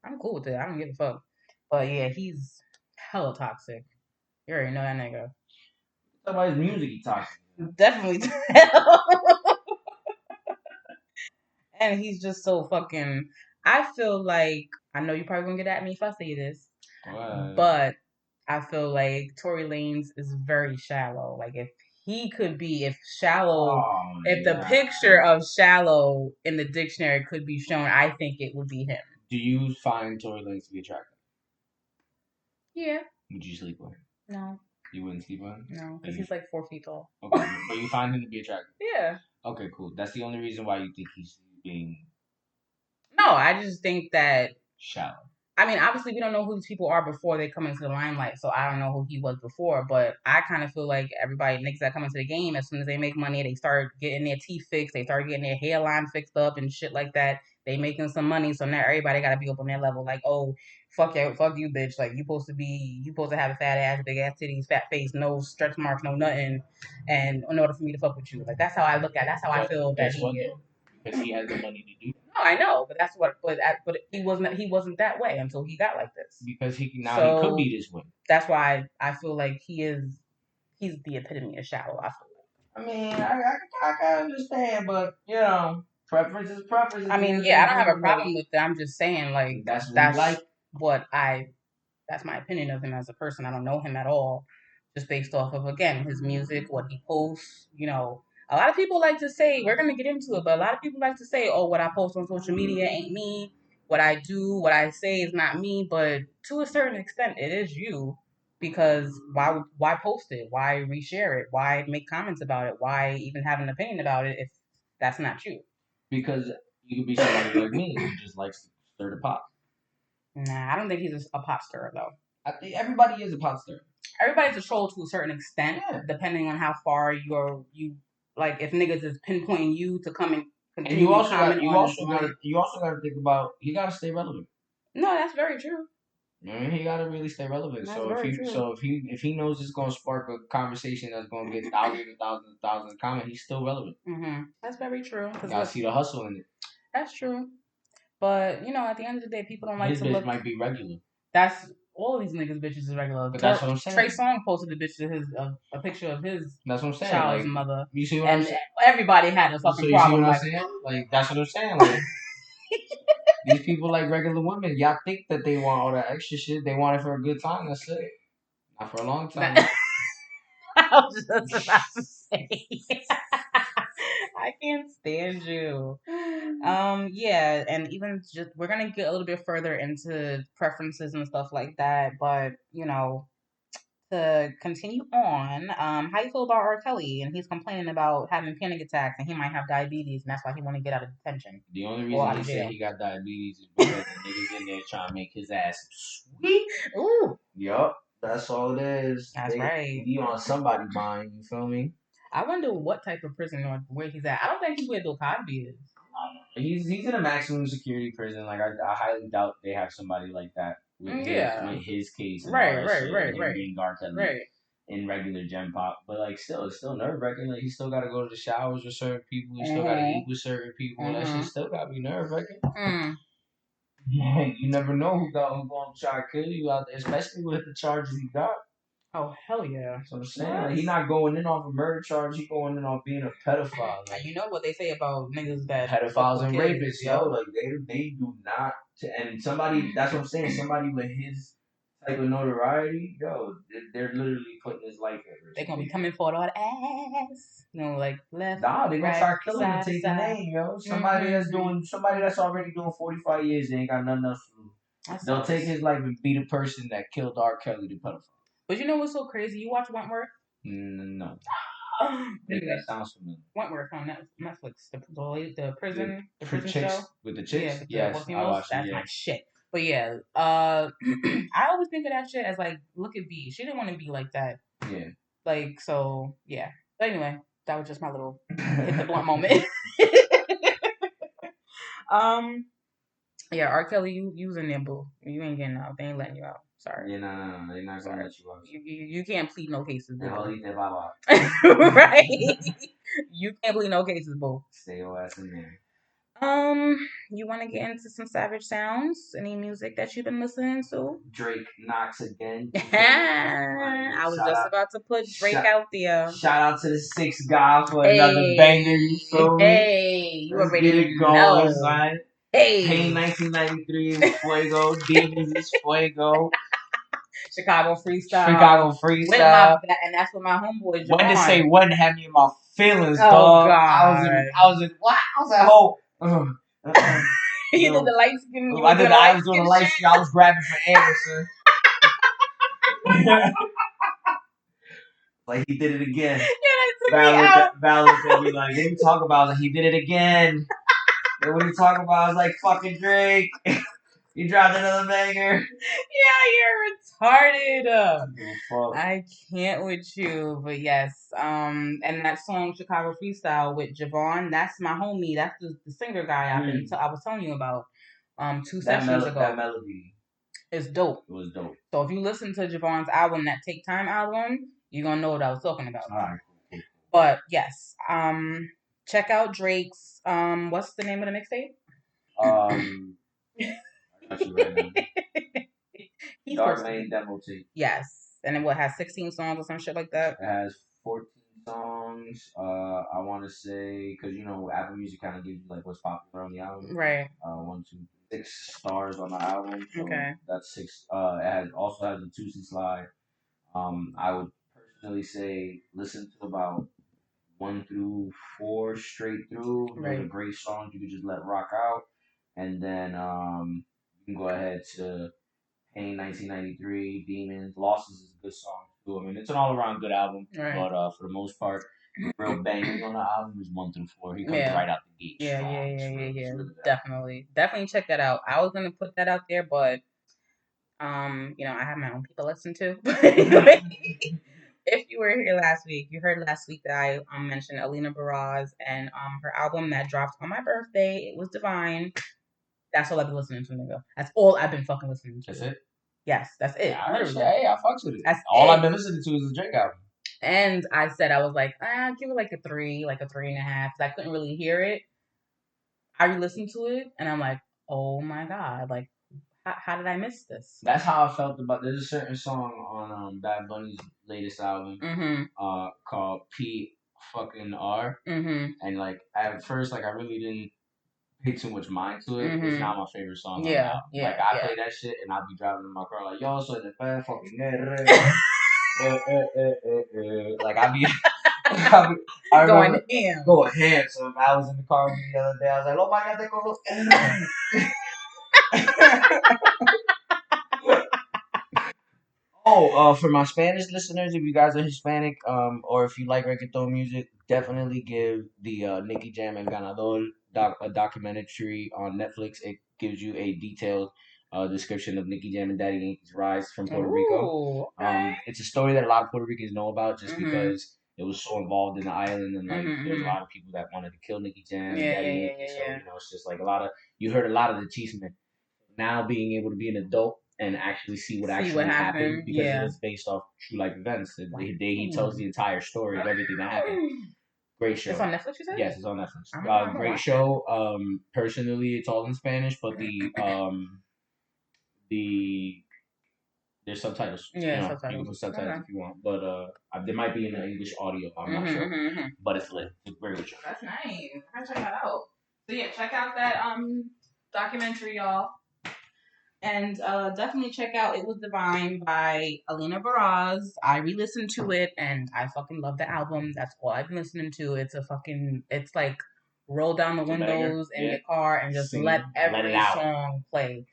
I'm cool with it. I don't give a fuck. But, yeah, he's hella toxic. You already know that nigga. Talk about his music, he talks. Definitely. And he's just so fucking... I feel like... I know you're probably going to get at me if I say this. What? But I feel like Tory Lanez is very shallow. Like, if the picture of shallow in the dictionary could be shown, I think it would be him. Do you find Tory Lanez to be attractive? Yeah. Would you sleep with him? No. You wouldn't sleep with him? No, because he's like 4 feet tall. Okay, but you find him to be attractive? Yeah. Okay, cool. That's the only reason why you think he's being... No, I just think that... Shallow. I mean, obviously, we don't know who these people are before they come into the limelight, so I don't know who he was before, but I kind of feel like niggas that come into the game, as soon as they make money, they start getting their teeth fixed, they start getting their hairline fixed up and shit like that. They making some money, so now everybody gotta be up on their level. Like, oh, fuck you, bitch. Like, you supposed to have a fat ass, big ass titties, fat face, no stretch marks, no nothing, and in order for me to fuck with you, like that's how I look at. That's how I feel that he is. Because he has the money to do. No, I know, but that's what. But he wasn't that way until he got like this. Because he could be this way. That's why I feel like he's the epitome of shallow. I feel. I mean, I can understand, but you know, preference is preference. I mean, yeah, I don't have a problem with it. I'm just saying, like, that's my opinion of him as a person. I don't know him at all, just based off of, again, his music, what he posts. You know, a lot of people like to say, we're gonna get into it, but a lot of people like to say, oh, what I post on social media ain't me. What I do, what I say is not me. But to a certain extent, it is you. Because why post it? Why reshare it? Why make comments about it? Why even have an opinion about it if that's not you? Because you could be somebody like me who just likes to stir the pot. Nah, I don't think he's a pot stirrer though. I think everybody is a pot stirrer. Everybody's a troll to a certain extent, depending on how far you like. If niggas is pinpointing you to come and continue you also comment gotta think about you gotta stay relevant. No, that's very true. I mean, he gotta really stay relevant. That's if he knows it's gonna spark a conversation that's gonna get thousands and thousands and thousands of comments, he's still relevant. Mm-hmm. That's very true. You gotta see the hustle in it. That's true. But you know, at the end of the day, people don't like his to bitch look. Might be regular. That's all of these niggas bitches is regular. But that's what I'm saying. Trey Songz posted a picture of his. That's what I'm saying. Child's like, mother. You see what I'm saying? Everybody had a fucking problem. You see what I'm saying? Like that's what I'm saying. Like. These people like regular women. Y'all think that they want all that extra shit. They want it for a good time. That's it. Not for a long time. I was just about to say. I can't stand you. Yeah, and even just we're gonna get a little bit further into preferences and stuff like that. But you know, to continue on, how you feel about R. Kelly? And he's complaining about having panic attacks, and he might have diabetes, and that's why he want to get out of detention. The only reason he said he got diabetes is because the niggas in there trying to make his ass sweet. Ooh. Yup, that's all it is. That's right. He on somebody's mind. You feel me? I wonder what type of prison or where he's at. I don't think he's where Bill Cosby is. He's in a maximum security prison. Like I highly doubt they have somebody like that. With his case, right, being R. Kelly in regular Gen Pop, but like it's still nerve wracking. Like he still got to go to the showers with certain people. He still got to eat with certain people. That shit still got to be nerve wracking. Yeah, you never know who's going to try to kill you out there, especially with the charges he got. Oh hell yeah! That's what I'm saying. Like, he's not going in off a murder charge. He's going in on being a pedophile. Like, you know what they say about niggas that pedophiles and rapists, yo. Like they do not. And somebody, that's what I'm saying. Somebody with his type of notoriety, yo, they're literally putting his life at risk. They're gonna be coming for it all the ass. You know, like left. Nah, they're gonna start killing him and take the name, yo. Somebody that's already doing 45 years, they ain't got nothing else to do. They'll take his life and be the person that killed R. Kelly, the pedophile. But you know what's so crazy? You watch Wentworth? No. Maybe that sounds familiar. Wentworth on Netflix. The prison chicks, show with the chicks. Yeah, yes, I watched that's my shit. But yeah, I always think of that shit as like, look at B. She didn't want to be like that. Yeah. Like so, yeah. But anyway, that was just my little hit the blunt moment. Yeah, R. Kelly, you was in there, boo. You ain't getting out. They ain't letting you out. Sorry. Yeah, no. They're not gonna let you out. You can't plead no cases, boo. Right. You can't plead no cases, boo. Stay your ass in there. You want to get into some Savage sounds? Any music that you've been listening to? Drake knocks again. I was just about to put Drake out there. Shout out to the 6 guy for another banger. You feel me? Hey, you already know. Son. Hey, Pain 1993 is Fuego. Demons is Fuego. Chicago Freestyle. And that's what my homeboys. When to say when had me in my feelings, oh, dog. God. I was at home. You did the light skin. I was doing the light skin. I was grabbing for Anderson. Like he did it again. Yeah, Valid said me like, what are you talking about? Like he did it again. And what are you talking about? I was like, fucking Drake. You dropped another banger. Yeah, you're retarded. I can't with you, but yes. And that song Chicago Freestyle with Javon, that's my homie. That's the singer guy I was telling you about. 2 sessions ago. That melody is dope. It was dope. So if you listen to Javon's album, that Take Time album, you're gonna know what I was talking about. All right. But yes, check out Drake's what's the name of the mixtape? I got you right now. Dark Lane demo tape. Yes, and it has 16 songs or some shit like that. It has 14 songs. I want to say because Apple Music kind of gives you like what's popular on the album. Right. 1, 2, 6 stars on the album. So okay. That's 6. It also has a 2C slide. I would personally say listen to about 1 through 4 straight through. Those are great songs. You can just let rock out, and then you can go ahead to Pain 1993, Demons, Losses is a good song too. I mean, it's an all around good album, but for the most part, real bangers on the album is 1 through 4. He comes right out the gate. Yeah. Definitely check that out. I was gonna put that out there, but I have my own people to listen to. If you were here last week, you heard last week that I mentioned Alina Baraz and her album that dropped on my birthday. It was Divine. That's all I've been listening to, nigga. That's all I've been fucking listening to. That's it? Yes, that's it. Yeah, hey, I fucks with it. That's all I've been listening to is the Drake album. And I said, I was like, give it like a 3, like a 3.5. Because I couldn't really hear it. I re-listened to it, and I'm like, oh my God. Like, how did I miss this? That's how I felt about. There's a certain song on Bad Bunny's latest album called P fucking R. And like at first, like I really didn't pay too much mind to it. It's not my favorite song. Like I play that shit and I'll be driving in my car like yo, so the bad fucking like I be going ham. Going ham. So if I was in the car with me the other day, I was like, oh my God, they go look. For my Spanish listeners, if you guys are Hispanic, or if you like reggaeton music, definitely give the Nicky Jam and Ganador a documentary on Netflix. It gives you a detailed description of Nicky Jam and Daddy Yankee's rise from Puerto Rico. Okay. It's a story that a lot of Puerto Ricans know about just because it was so involved in the island and like there's a lot of people that wanted to kill Nicky Jam and Daddy Yankee. So it's just like you heard a lot of the chisme. Now being able to be an adult and actually see what happened because it was based off true life events. He tells the entire story of everything that happened. Great show. It's on Netflix, you said? Yes, it's on Netflix. Great show. Personally, it's all in Spanish, but there's subtitles. Subtitles. You can put subtitles if you want, but there might be an English audio. I'm not sure, but it's lit. It's very good show. That's nice. I check that out. So yeah, check out that documentary, y'all. And definitely check out It Was Divine by Alina Baraz. I re-listened to it and I fucking love the album. That's all I've been listening to. It's like roll down the windows in your car and just let every song play.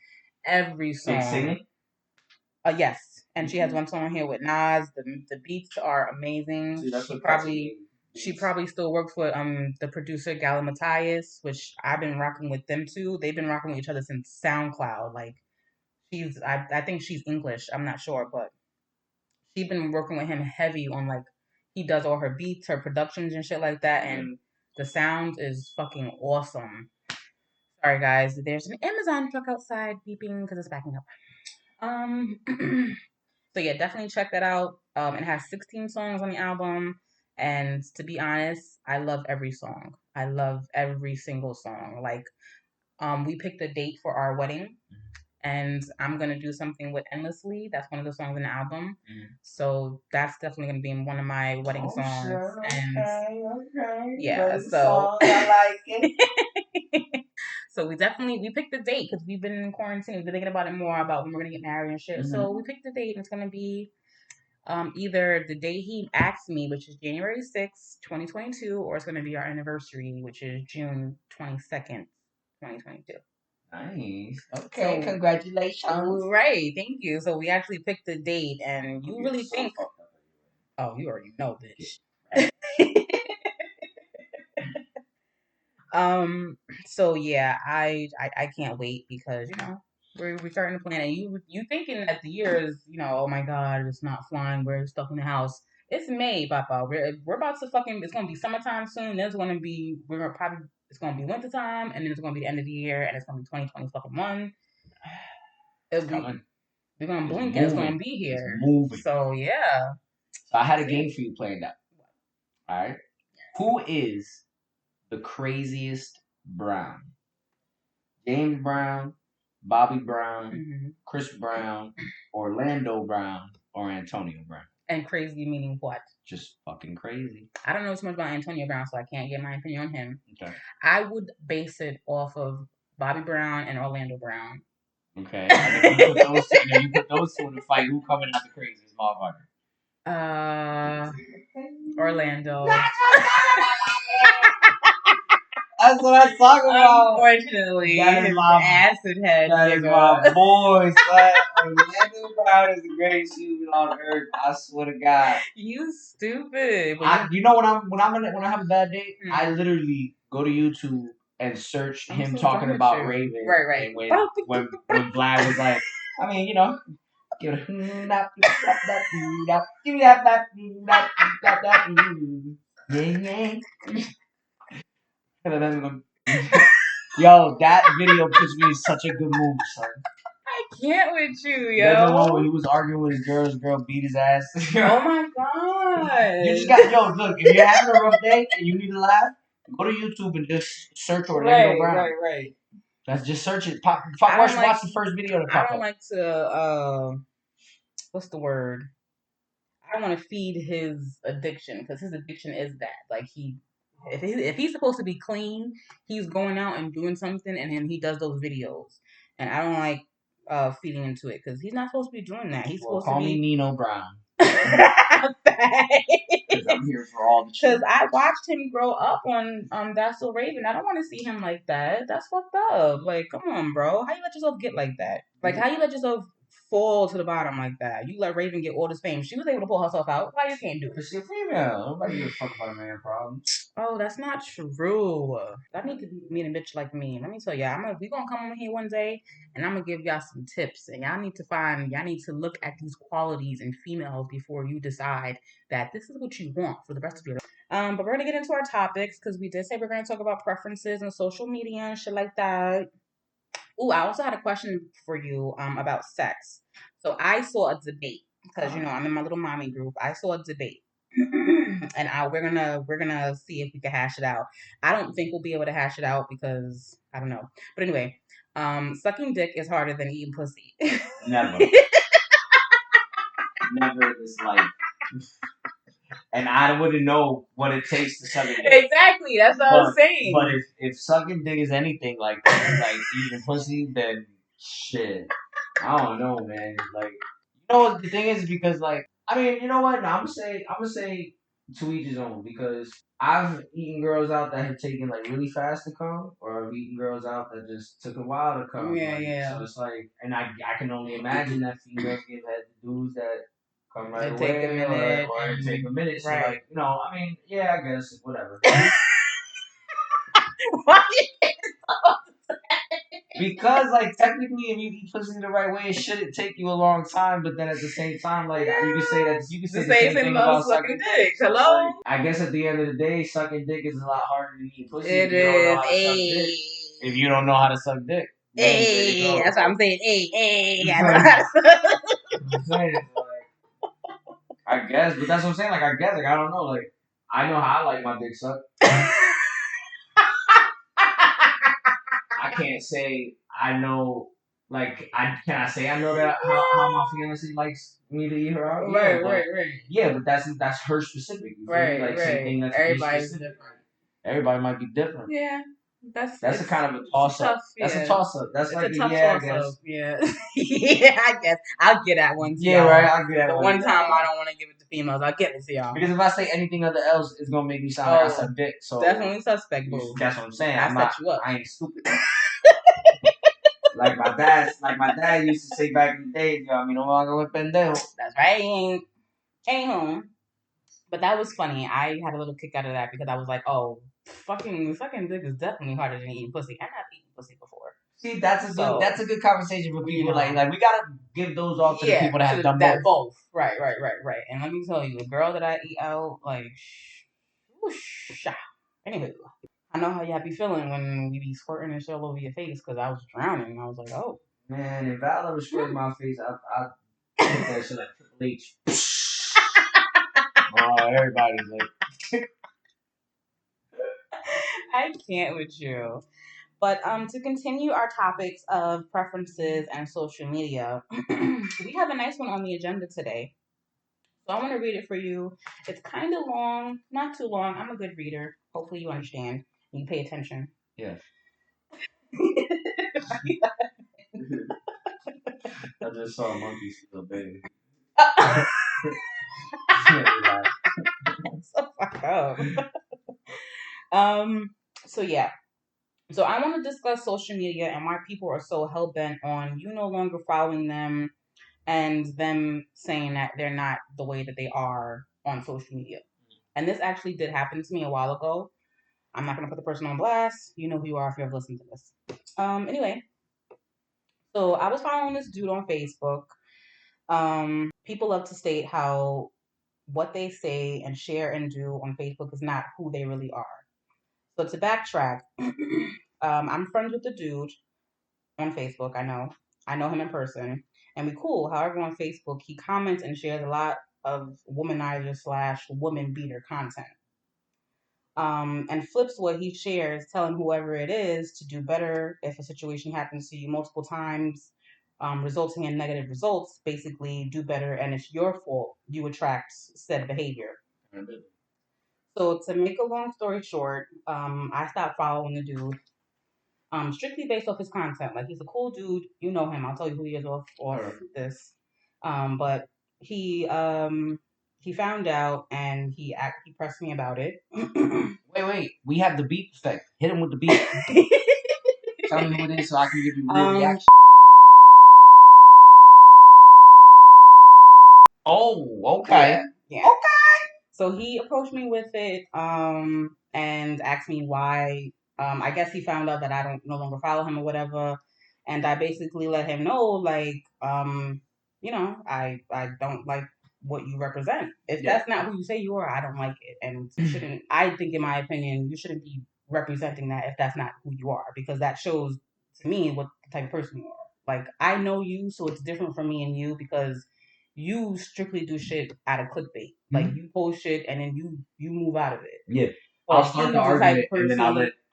Every song. Big singing? Yes. And she has one song here with Nas. The beats are amazing. She probably still works with the producer Gala Matthias, which I've been rocking with them too. They've been rocking with each other since SoundCloud. Like I think she's English. I'm not sure, but she's been working with him heavy on like he does all her beats, her productions and shit like that, and the sound is fucking awesome. Sorry guys, there's an Amazon truck outside beeping because it's backing up. So yeah, definitely check that out. It has 16 songs on the album, and to be honest, I love every song. I love every single song. Like, we picked a date for our wedding. And I'm going to do something with Endlessly. That's one of the songs in the album. So that's definitely going to be in one of my wedding songs. Sure. And yeah, so I like it. So we picked the date because we've been in quarantine. We've been thinking about it more about when we're going to get married and shit. So we picked the date and it's going to be either the day he asked me, which is January 6th, 2022, or it's going to be our anniversary, which is June 22nd, 2022. Nice. Okay, so, congratulations. Right, thank you. So we actually picked a date, and you really think... Oh, you already know, bitch. So yeah, I can't wait because, We're starting to plan it. You thinking that the year is, oh my God, it's not flying. We're stuck in the house. It's May, Papa. We're about to fucking. It's gonna be summertime soon. Then it's gonna be. It's gonna be wintertime, and then it's gonna be the end of the year, and it's gonna be 2020 fucking one. It'll be. We're gonna blink and it's gonna be here. It's moving. So yeah. So I had a game for you playing that. All right. Who is the craziest Brown? James Brown, Bobby Brown, Chris Brown, Orlando Brown, or Antonio Brown? And crazy meaning what? Just fucking crazy. I don't know too much about Antonio Brown, so I can't get my opinion on him. Okay. I would base it off of Bobby Brown and Orlando Brown. Okay. And if you put those two in the fight, who coming out the craziest motherfucker? Orlando. That's what I'm talking about. Unfortunately, his acid head. That is my boy, son. Orlando Brown is the greatest human on earth. I swear to God. You stupid. You know when I have a bad day, I literally go to YouTube and search him talking about Raven. Right. And when Vlad was like, I mean, give it Yo, that video puts me in such a good mood, son. I can't with you, yo. That's the one where he was arguing with his girl beat his ass. Oh my God. You just got, look, if you're having a rough day and you need to laugh, go to YouTube and just search Orlando Brown. Right. Let's just search it. Watch the first video to pop up. I don't like to, what's the word? I don't want to feed his addiction, because his addiction is that. Like, if he's supposed to be clean, he's going out and doing something, and then he does those videos. And I don't like feeding into it, because he's not supposed to be doing that. He's supposed to be... Call me Nino Brown. Because I'm here for all the shit. Because I watched him grow up on That's So Raven. I don't want to see him like that. That's fucked up. Like, come on, bro. How you let yourself get like that? Like, how you let yourself fall to the bottom like that? You let Raven get all this fame. She was able to pull herself out. Why you can't do it? Because she's a female. Nobody gives a fuck about a man problem. Oh, that's not true. I need to meet a bitch like me. Let me tell y'all, we gonna come over here one day, and I'm gonna give y'all some tips. And y'all need to look at these qualities in females before you decide that this is what you want for the rest of your life. But we're gonna get into our topics, because we did say we're gonna talk about preferences and social media and shit like that. Ooh, I also had a question for you about sex. So I saw a debate, because I'm in my little mommy group. I saw a debate. And we're gonna see if we can hash it out. I don't think we'll be able to hash it out, because I don't know. But anyway, sucking dick is harder than eating pussy. Never. Never in this life. And I wouldn't know what it takes to suck a dick. Exactly, that's what I was saying. But if sucking dick is anything like eating pussy, then shit. I don't know, man. Like, the thing is, because I mean, you know what? No, I'm gonna say to each his own, because I've eaten girls out that have taken really fast to come, or I've eaten girls out that just took a while to come. Yeah. So it's and I can only imagine that females give head to dudes that come right away, take a minute, or take a minute. So right. I mean, yeah, I guess whatever. Why? Because technically, if you eat pussy the right way, it shouldn't take you a long time. But then at the same time, you can say the same thing about sucking dick. Hello. I guess at the end of the day, sucking dick is a lot harder than eating pussy. It is. If you don't know how to suck dick. Hey, that's what I'm saying. Hey, I guess, but that's what I'm saying. I guess, I don't know. I know how I like my dick sucked. I can't say I know. Can I say I know that how my fiance likes me to eat her out? Right. Yeah, but that's her specific. Right. Something that's everybody's different. Everybody might be different. Yeah. That's a kind of a toss up. That's a toss up. That's a tough I toss guess. Up. Yeah. Yeah, I guess. I'll get at one. Yeah, y'all. Right. I'll get at one. One time I don't want to give it to females. I'll get it to y'all. Because if I say anything other else, it's gonna make me sound like I suck dick. So definitely suspect, boo. That's what I'm saying. I set you up. I ain't stupid. Like my dad used to say back in the day, no longer with pendejo. That's right. Ain't home. But that was funny. I had a little kick out of that, because I was like, oh, fucking sucking dick is definitely harder than eating pussy. And I've eaten pussy before. See, that's a good conversation for people. Like we gotta give those off to the people that have done both. Right. And let me tell you, the girl that I eat out, like, whoosh. Anywho, I know how you be feeling when we be squirting and shit all over your face because I was drowning. I was like, oh. Man, if Val ever squirted my face, I put that shit like Triple H. Oh, everybody's like. I can't with you. But to continue our topics of preferences and social media, we have a nice one on the agenda today. So I want to read it for you. It's kind of long, not too long. I'm a good reader. Hopefully you understand and you pay attention. Yes. I just saw a monkey steal a baby. So fucked up. So yeah. So I want to discuss social media and why people are so hell-bent on you no longer following them and them saying that they're not the way that they are on social media. And this actually did happen to me a while ago. I'm not going to put the person on blast. You know who you are if you ever listened to this. Anyway, so I was following this dude on Facebook. People love to state how what they say and share and do on Facebook is not who they really are. So to backtrack, I'm friends with the dude on Facebook. I know him in person, and we cool. However, on Facebook, he comments and shares a lot of womanizer / woman beater content. And flips what he shares, telling whoever it is to do better if a situation happens to you multiple times, resulting in negative results. Basically, do better, and it's your fault you attract said behavior. So to make a long story short, I stopped following the dude. Strictly based off his content. Like, he's a cool dude. You know him. I'll tell you who he is off this. But he found out and he pressed me about it. Wait. We have the beep effect. Hit him with the beep. Tell me who it is so I can give you real reaction. Oh, okay. Yeah. Okay. So he approached me with it and asked me why. I guess he found out that I don't no longer follow him or whatever. And I basically let him know, like, you know, I don't like what you represent. If that's not who you say you are, I don't like it. And you shouldn't, I think, in my opinion, you shouldn't be representing that if that's not who you are, because that shows to me what type of person you are. Like, I know you, so it's different from me and you because you strictly do shit out of clickbait. Like, you post shit and then you move out of it. Yeah. I'll start the argument and then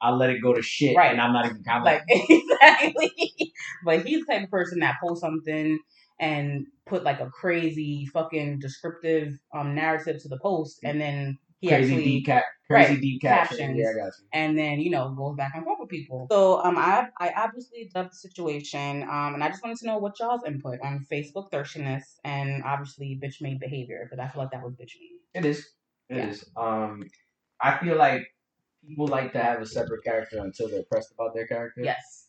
I'll let it go to shit, right. And I'm not even commenting. Like, exactly. But he's the type of person that posts something and put like a crazy fucking descriptive narrative to the post, and then he deep captions. Yeah, I got you. And then, you know, goes back and forth with people. So I obviously dubbed the situation, and I just wanted to know what y'all's input on Facebook thirstiness and obviously bitch made behavior, because I feel like that was bitch made. It is. It is. I feel like people like to have a separate character until they're pressed about their character. Yes.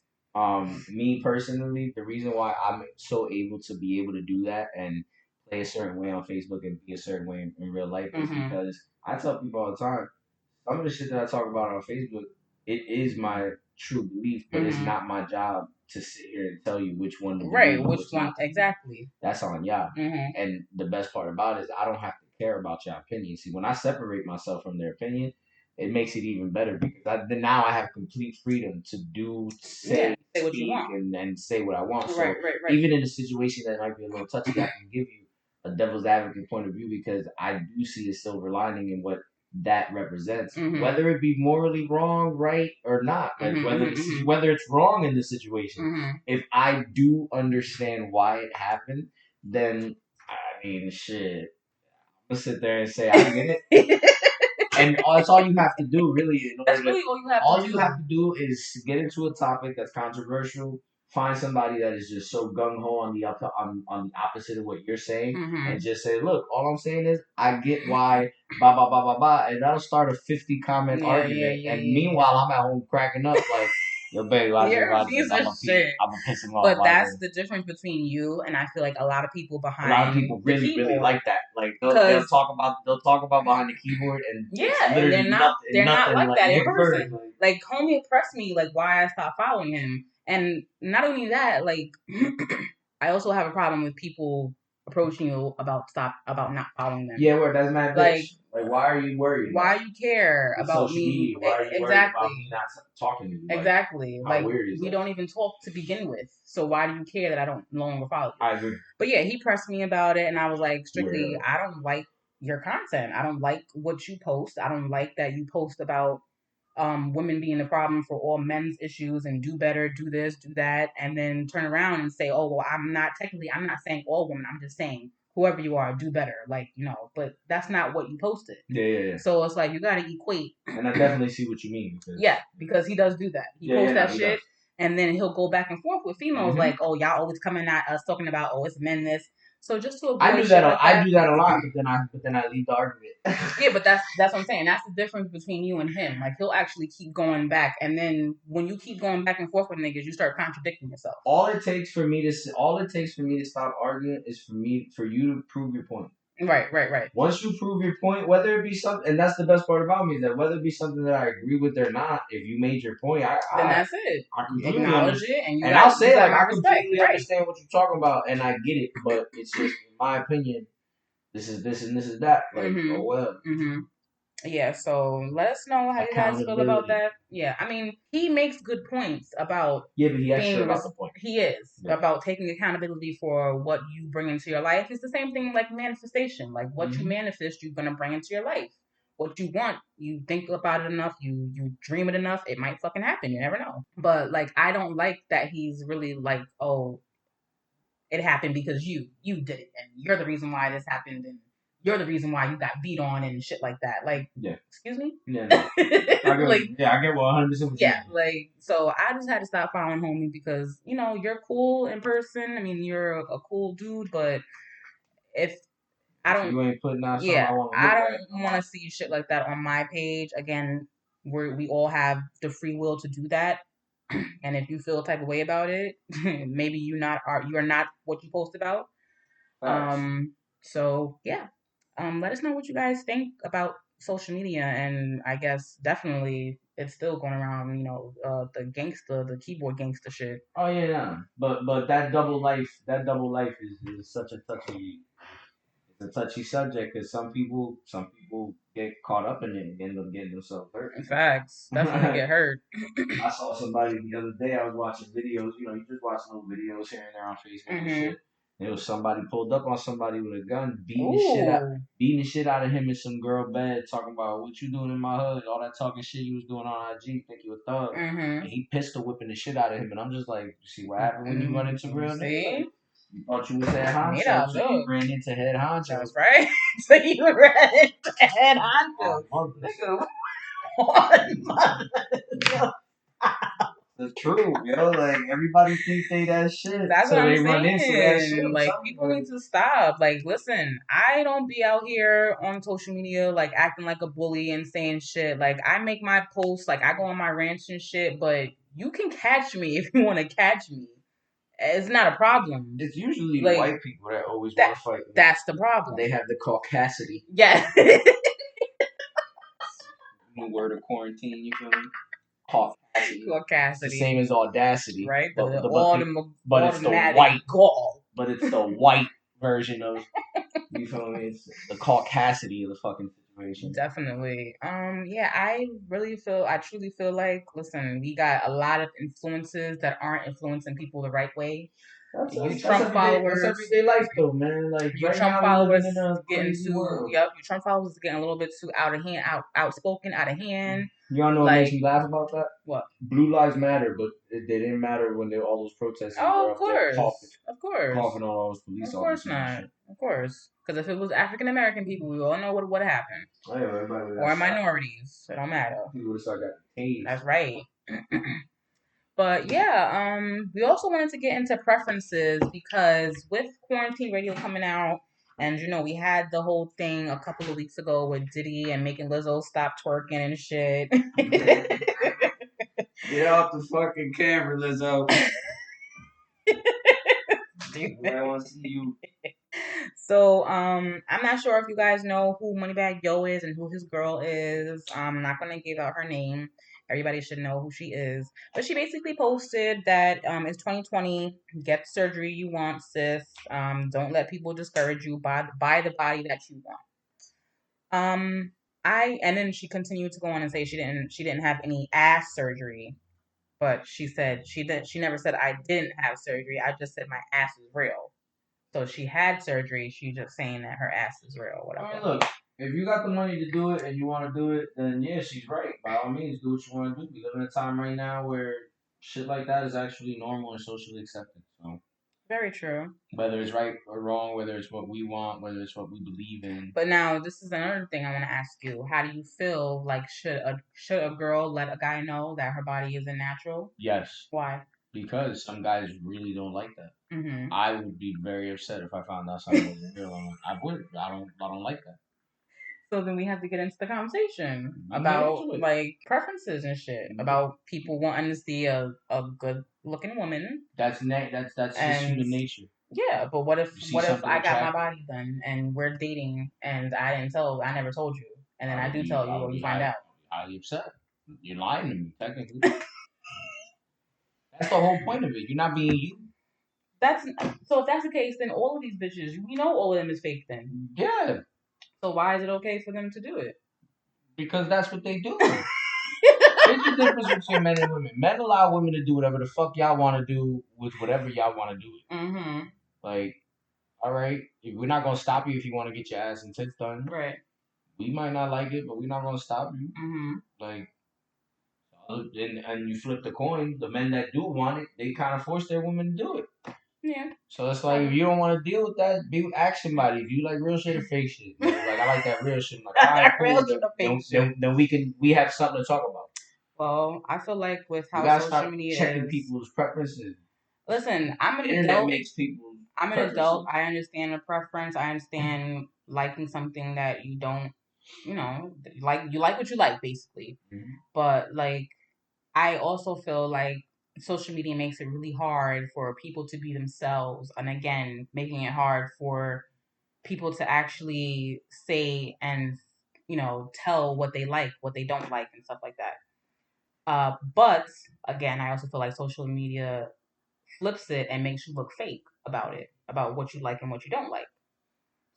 Me personally, the reason why I'm so able to be able to do that and play a certain way on Facebook and be a certain way in real life is because I tell people all the time, some of the shit that I talk about on Facebook, it is my true belief, but it's not my job to sit here and tell you which one to believe. Right, which one, exactly. That's on y'all. And the best part about it is I don't have to care about your opinion. See, when I separate myself from their opinion, it makes it even better because now I have complete freedom to say what you want and say what I want. So right. Even in a situation that might be a little touchy, I can give you a devil's advocate point of view because I do see a silver lining in what that represents, whether it be morally wrong, right, or not. Like whether it's wrong in the situation. If I do understand why it happened, then I mean, shit, I'm gonna sit there and say I get it. And that's all you have to do, really. That's really all you have to do. All you have to do is get into a topic that's controversial, find somebody that is just so gung-ho on the opposite of what you're saying, and just say, look, all I'm saying is, I get why, blah, blah, blah, blah, blah, and that'll start a 50-comment argument. Meanwhile, I'm at home cracking up like, yo, baby, I'm gonna piss him off. But that's the difference between you and I feel like a lot of people behind. A lot of people really like that. Like they'll talk about behind the keyboard and they're not like that in person. Like homie pressed me like why I stopped following him, And not only that, like, I also have a problem with people approaching you about not following them. Yeah, that's mad bitch. Like, why are you worried? Why you care about social me? Media? Why are you worried about me not talking to you? Exactly. Like, how weird is we that? don't even talk to begin with. So why do you care that I don't no longer follow you? I agree. But yeah, he pressed me about it, and I was like, strictly, I don't like your content. I don't like what you post. I don't like that you post about women being the problem for all men's issues and do better, do this, do that, and then turn around and say, oh, well, I'm not saying all women. I'm just saying whoever you are, do better. Like, but that's not what you posted. Yeah. So it's like, you got to equate. And I definitely see what you mean. Because he does do that. He posts that shit, and then he'll go back and forth with females like, oh, y'all always coming at us talking about, oh, it's men this. So just to avoid I do that a lot, but then I leave the argument. Yeah, but that's what I'm saying. That's the difference between you and him. Like, he'll actually keep going back, and then when you keep going back and forth with niggas, you start contradicting yourself. All it takes for me to stop arguing is for you to prove your point. Right. Once you prove your point, whether it be something, and that's the best part about me, is that whether it be something that I agree with or not, if you made your point, then that's it. I completely acknowledge it, and I'll say, like, I completely understand what you're talking about, and I get it, but it's just, in my opinion, this is this and this is that. Like, oh well. Yeah, so let us know how you guys feel about that. Yeah, I mean, he makes good points about but he is sure about the point. He is about taking accountability for what you bring into your life. It's the same thing like manifestation. Like, what you manifest, you're gonna bring into your life. What you want, you think about it enough, you dream it enough, it might fucking happen. You never know. But like, I don't like that he's really like, oh, it happened because you did it, and you're the reason why this happened, and you're the reason why you got beat on and shit like that. Like, excuse me? Yeah. No. I get 100%. Yeah, like, so I just had to stop following homie because, you're cool in person. I mean, you're a cool dude, but if you ain't putting out something I don't want to see shit like that on my page. Again, we all have the free will to do that. And if you feel a type of way about it, maybe you're not what you post about. So yeah. Let us know what you guys think about social media, and I guess definitely it's still going around, the keyboard gangster shit. Oh yeah, but that double life is such a touchy subject, because some people get caught up in it and end up getting themselves hurt. In fact, definitely get hurt. I saw somebody the other day. I was watching videos. You just watch little videos here and there on Facebook and shit. It was somebody pulled up on somebody with a gun, beating the shit out of him in some girl bed, talking about what you doing in my hood, all that talking shit you was doing on IG, think you a thug. And he pistol whipping the shit out of him, and I'm just like, you see what happened when you run into real niggas? Like, you thought you was head honcho, so you ran into head honcho. That's right. So you ran into head honcho. Nigga, what? The truth, like, everybody thinks they that shit. That's so what they I'm run saying. Into that shit. Like, people need to stop. Like, listen, I don't be out here on social media like acting like a bully and saying shit. Like, I make my posts, like, I go on my rants and shit, but you can catch me if you want to catch me. It's not a problem. It's usually like, white people that always want to fight. That's the problem. They have the caucasity. Yeah. New word of quarantine, you feel me? Caucasity. It's the same as audacity, right? But it's the white gall. But it's the white version of, you feel me? It's the caucasity of the fucking situation. Definitely. Yeah, I truly feel like, listen, we got a lot of influences that aren't influencing people the right way. Trump followers. That's everyday life, though, man. Like, your Trump followers getting too. Yep, your Trump followers getting a little bit too out of hand, outspoken, out of hand. You all know what makes me laugh about that? What? Blue Lives Matter, but they didn't matter when all those protests. Oh, of course, coughing on all those police officers. Of course not. Of course, because if it was African American people, we all know what would happen. Oh, yeah, or minorities, it don't matter. People would have started getting tased. That's right. But yeah, we also wanted to get into preferences because with quarantine radio coming out, and we had the whole thing a couple of weeks ago with Diddy and making Lizzo stop twerking and shit. Get off the fucking camera, Lizzo. I want to see you. So, I'm not sure if you guys know who Moneybag Yo is and who his girl is. I'm not gonna give out her name. Everybody should know who she is. But she basically posted that it's 2020. Get the surgery you want, sis. Don't let people discourage you. Buy the body that you want. And then she continued to go on and say she didn't have any ass surgery, but she said she never said I didn't have surgery. I just said my ass is real. So she had surgery. She's just saying that her ass is real. Whatever. I mean, look, if you got the money to do it and you want to do it, then yeah, she's right. By all means, do what you want to do. We live in a time right now where shit like that is actually normal and socially accepted. So very true. Whether it's right or wrong, whether it's what we want, whether it's what we believe in. But now this is another thing I want to ask you. How do you feel like should a girl let a guy know that her body isn't natural? Yes. Why? Because some guys really don't like that. Mm-hmm. I would be very upset if I found out something wasn't real. I would. I don't like that. So then we have to get into the conversation about like preferences and shit. About people wanting to see a good looking woman. That's just human nature. Yeah, but what if I got my body done and we're dating and I never told you, and then I do tell you or you find out? Highly upset. You're lying to me, technically. That's the whole point of it. You're not being you. So if that's the case, then all of these bitches, we know all of them is fake then. Yeah. So why is it okay for them to do it? Because that's what they do. There's the difference between men and women. Men allow women to do whatever the fuck y'all want to do with whatever y'all want to do it. Mm-hmm. Like, all right, we're not gonna stop you if you want to get your ass and tits done. Right. We might not like it, but we're not gonna stop you. Mm-hmm. Like, and you flip the coin. The men that do want it, they kind of force their women to do it. Yeah. So it's like, if you don't want to deal with that, ask somebody. If you like real shit or fake shit, like I like that real shit. Like, all right, cool. Then we have something to talk about. Well, I feel like with how social media checking people's preferences. Listen, I'm an adult. I'm an adult. I understand the preference. I understand liking something that you don't, like. You like what you like, basically. Mm-hmm. But like, I also feel like social media makes it really hard for people to be themselves, and again, making it hard for people to actually say and tell what they like, what they don't like, and stuff like that. But again, I also feel like social media flips it and makes you look fake about what you like and what you don't like.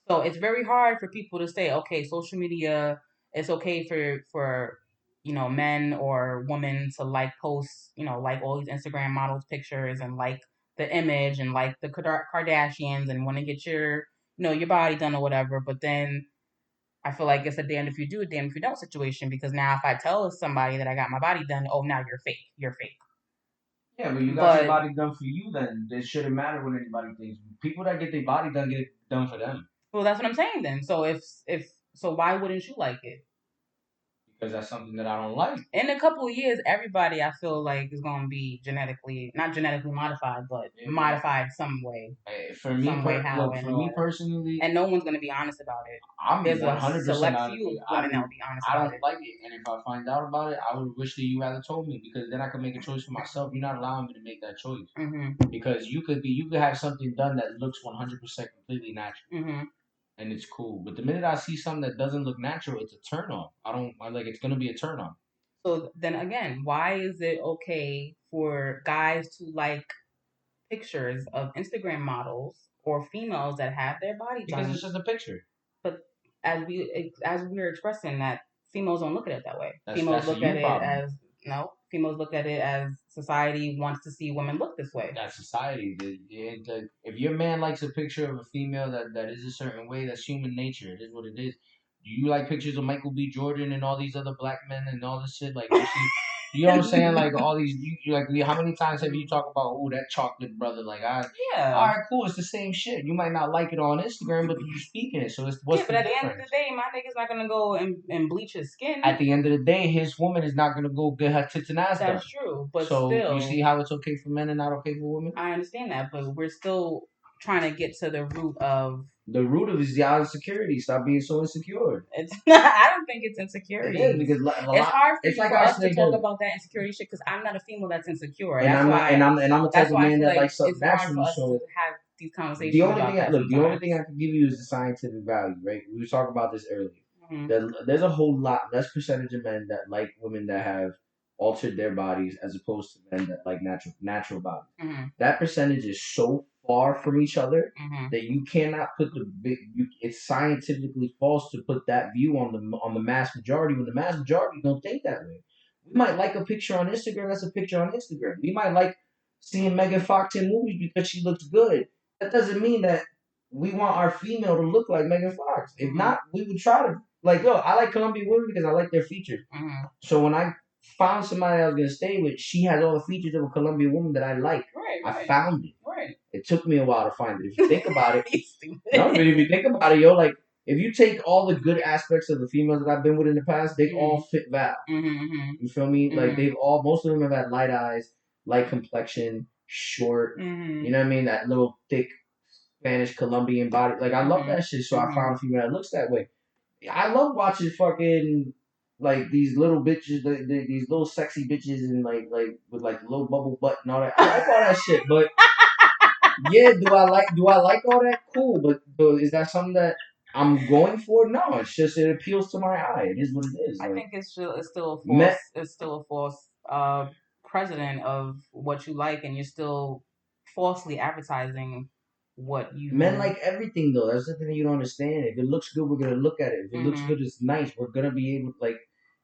So it's very hard for people to say, okay, social media, it's okay for men or women to like posts, like all these Instagram models pictures and like the image and like the Kardashians and want to get your your body done or whatever. But then I feel like it's a damned if you do, a damned if you don't situation, because now if I tell somebody that I got my body done, oh, now you're fake. You're fake. Yeah, but you got your body done for you, then it shouldn't matter what anybody thinks. People that get their body done get it done for them. Well, that's what I'm saying then. So so why wouldn't you like it? Because that's something that I don't like. In a couple of years, everybody I feel like is going to be not genetically modified, but modified some way. For me, personally, and no one's going to be honest about it. There's 100% select few women that will be honest about it. I don't like it, and if I find out about it, I would wish that you had told me, because then I could make a choice for myself. You're not allowing me to make that choice, because you could have something done that looks 100% completely natural. And it's cool. But the minute I see something that doesn't look natural, it's a turn off. It's going to be a turn off. So then again, why is it okay for guys to like pictures of Instagram models or females that have their body done? Because it's just a picture. But as we were expressing, that females don't look at it that way. Females look at it as society wants to see women look this way. That's society. If your man likes a picture of a female that is a certain way, that's human nature. It is what it is. Do you like pictures of Michael B. Jordan and all these other black men and all this shit? Like, you know what I'm saying? Like, all these, how many times have you talked about, oh, that chocolate brother? Like, all right, cool, it's the same shit. You might not like it on Instagram, but you're speaking it, so what's but at the end of the day, my nigga's not gonna go and bleach his skin. At the end of the day, his woman is not gonna go get her tits and ass done. That's true, but so still, you see how it's okay for men and not okay for women? I understand that, but we're still trying to get to the root of... The root of is y'all insecurity. Stop being so insecure. I don't think it's insecurity. It is, because it's hard for us to talk about that insecurity shit, because I'm not a female that's insecure. And I'm the type of man that likes something natural. So these conversations. The only thing I can give you is the scientific value, right? We were talking about this earlier. There's a whole lot less percentage of men that like women that have altered their bodies as opposed to men that like natural bodies. That percentage is so far from each other that you cannot put it's scientifically false to put that view on the mass majority when the mass majority don't think that way. We might like a picture on Instagram. That's a picture on Instagram. We might like seeing Megan Fox in movies because she looks good. That doesn't mean that we want our female to look like Megan Fox. If not, we would try to I like Colombian women because I like their features. So when I found somebody I was gonna stay with, she has all the features of a Colombian woman that I like. I found it. It took me a while to find it. If you think about it, no, but if you think about it, like if you take all the good aspects of the females that I've been with in the past, they all fit Val. You feel me? Like most of them have had light eyes, light complexion, short. You know what I mean? That little thick Spanish Colombian body. Like I love that shit. So I found a female that looks that way. I love watching fucking like these little bitches, these little sexy bitches, and like with like little bubble butt and all that. I like all that shit, but yeah, do I like all that? Cool, but is that something that I'm going for? No, it's just it appeals to my eye. It is what it is. I think it's still a false precedent of what you like, and you're still falsely advertising what you. Men like everything though. That's the thing that you don't understand. If it looks good, we're gonna look at it. If it looks good, it's nice. We're gonna be able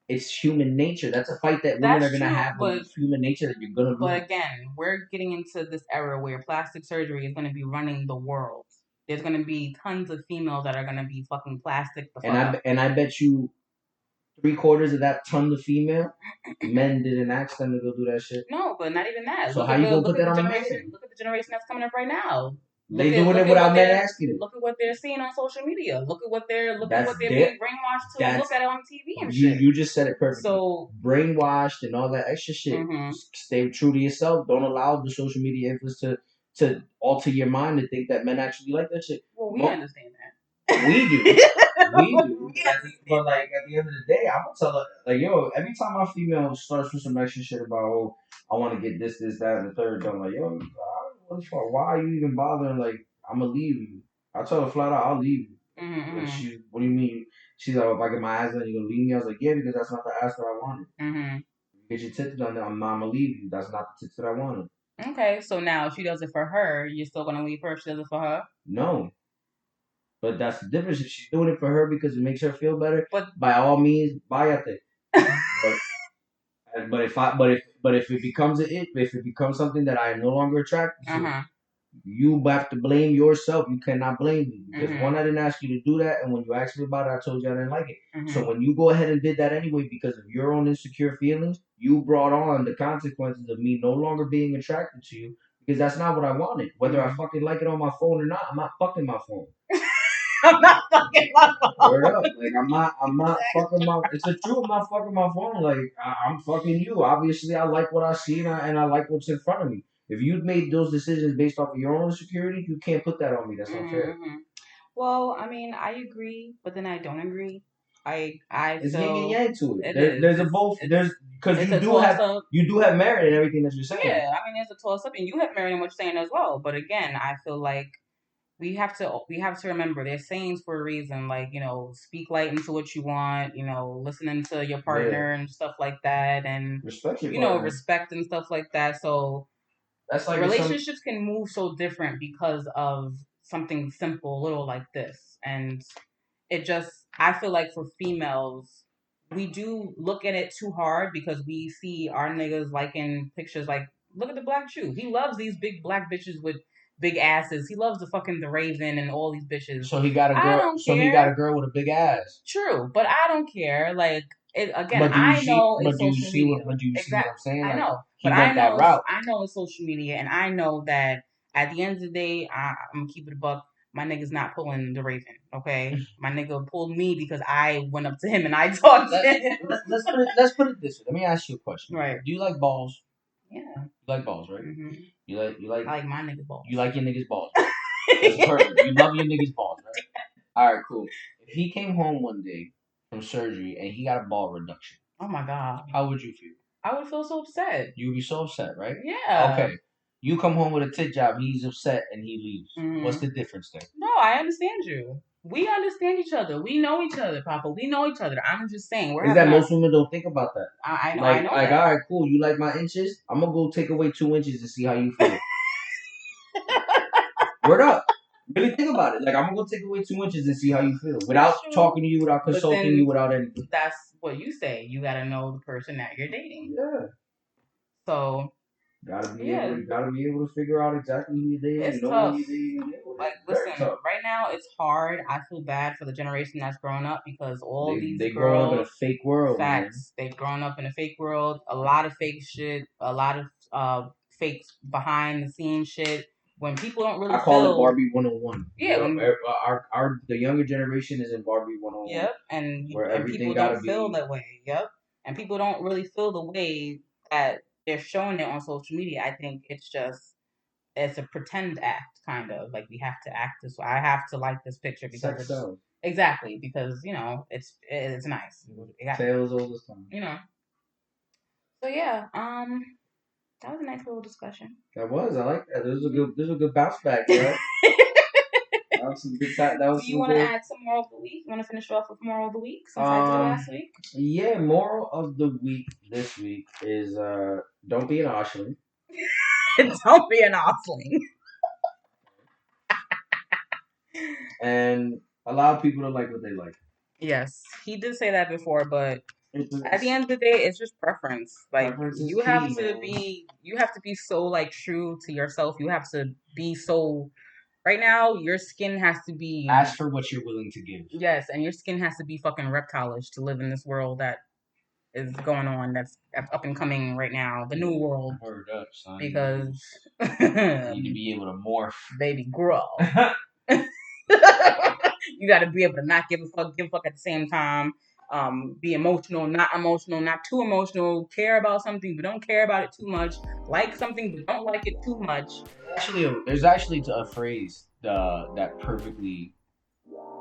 it's human nature. That's a fight that women are gonna have. But it's human nature that you're gonna lose. But again, we're getting into this era where plastic surgery is gonna be running the world. There's gonna be tons of females that are gonna be fucking plastic. And I bet you 3/4 of that ton of female men didn't ask them to go do that shit. No, but not even that. So how you gonna put that on a man? Look at the generation that's coming up right now. They doing it without men asking it. Look at what they're seeing on social media. Look at what they're being brainwashed to look at on TV and shit. You just said it perfectly. So brainwashed and all that extra shit. Stay true to yourself. Don't allow the social media influence to alter your mind to think that men actually like that shit. Well, we understand that. We do. We do. But like at the end of the day, I'm gonna tell her like, yo, every time my female starts with some extra shit about I want to get this, that, and the third, I'm like, yo, why are you even bothering? Like, I'm gonna leave you. I tell her flat out, I'll leave you. Like what do you mean? She's like, if I get my ass done, you gonna leave me? I was like, yeah, because that's not the ass that I wanted. Get your tits done, I'm gonna leave you. That's not the tits that I wanted. Okay, so now if she does it for her, you're still gonna leave her if she does it for her? No. But that's the difference. If she's doing it for her because it makes her feel better, but by all means, buy it. But if it becomes something that I am no longer attracted to, you have to blame yourself. You cannot blame me because one, I didn't ask you to do that, and when you asked me about it, I told you I didn't like it. So when you go ahead and did that anyway because of your own insecure feelings, you brought on the consequences of me no longer being attracted to you because that's not what I wanted. Whether I fucking like it on my phone or not, I'm not fucking my phone. I'm not fucking my phone. Word up. Like, I'm not fucking my... It's the truth, I'm not fucking my phone. Like, I'm fucking you. Obviously, I like what I see and I like what's in front of me. If you've made those decisions based off of your own insecurity, you can't put that on me. That's not fair. Well, I mean, I agree, but then I don't agree. It's yin and yang to it. There's a both. Because you do have merit in everything that you're saying. Yeah, I mean, there's a toss up, and you have merit in what you're saying as well. But again, I feel like we have to remember there's sayings for a reason, like, you know, speak light into what you want, you know, listening to your partner and stuff like that, and respect respect and stuff like that. So that's like relationships can move so different because of something simple, little like this, and I feel like for females, we do look at it too hard because we see our niggas liking pictures like, look at the Black Jew. He loves these big black bitches with big asses. He loves the Raven and all these bitches. So he got a girl. He got a girl with a big ass. True, but I don't care. Like I know it's social media. But do you see what I'm saying? I know, but I know it's social media, and I know that at the end of the day, I'm gonna keep it a buck. My nigga's not pulling the Raven, okay? My nigga pulled me because I went up to him and I talked to him. Let's put it this way. Let me ask you a question. Right? Do you like balls? Yeah. You like balls, right? You like. I like my nigga's balls. You like your nigga's balls. That's perfect. You love your nigga's balls, right? All right, cool. If he came home one day from surgery and he got a ball reduction, oh my god, how would you feel? I would feel so upset. You would be so upset, right? Yeah. Okay. You come home with a tit job, he's upset and he leaves. Mm-hmm. What's the difference there? No, I understand you. We understand each other. We know each other, Papa. We know each other. I'm just saying. Is that most women don't think about that? I know. Like, I know. Like, all right, cool. You like my inches? I'm gonna go take away 2 inches and see how you feel. Word up. Really think about it. Like, I'm gonna go take away 2 inches and see how you feel without talking to you, without consulting you, without anything. That's what you say. You gotta know the person that you're dating. Yeah. So. Gotta be able to figure out exactly who you're dating. It's tough. Like, listen, right now it's hard. I feel bad for the generation that's growing up because they grow up in a fake world. Facts. They've grown up in a fake world. A lot of fake shit. A lot of fake behind the scenes shit. When people don't really, I call it Barbie 101. Yeah, the younger generation is in Barbie 101. Yep, and people don't feel that way. Yep, and people don't really feel the way that they're showing it on social media. I think it's a pretend act, kind of like we have to act this way. I have to like this picture because exactly because it's nice. Tails all the time. So yeah, that was a nice little discussion. That was. I like that. This was a good bounce back, right? That was some good time. Do you want to add some moral of the week? You want to finish off with moral of the week since I did last week? Yeah, moral of the week this week is don't be an Arseling. Don't be an Arseling. And allow people to like what they like. Yes, he did say that before, but at the end of the day, it's just preference. Like you have to be so like true to yourself. You have to be so. Right now, your skin has to be. Ask for what you're willing to give. Yes, and your skin has to be fucking reptilish to live in this world that is going on. That's up and coming right now. The new world. Word up, son. Because you need to be able to morph. Baby, grow. You got to be able to not give a fuck at the same time. Be emotional, not too emotional. Care about something, but don't care about it too much. Like something, but don't like it too much. There's actually a phrase that perfectly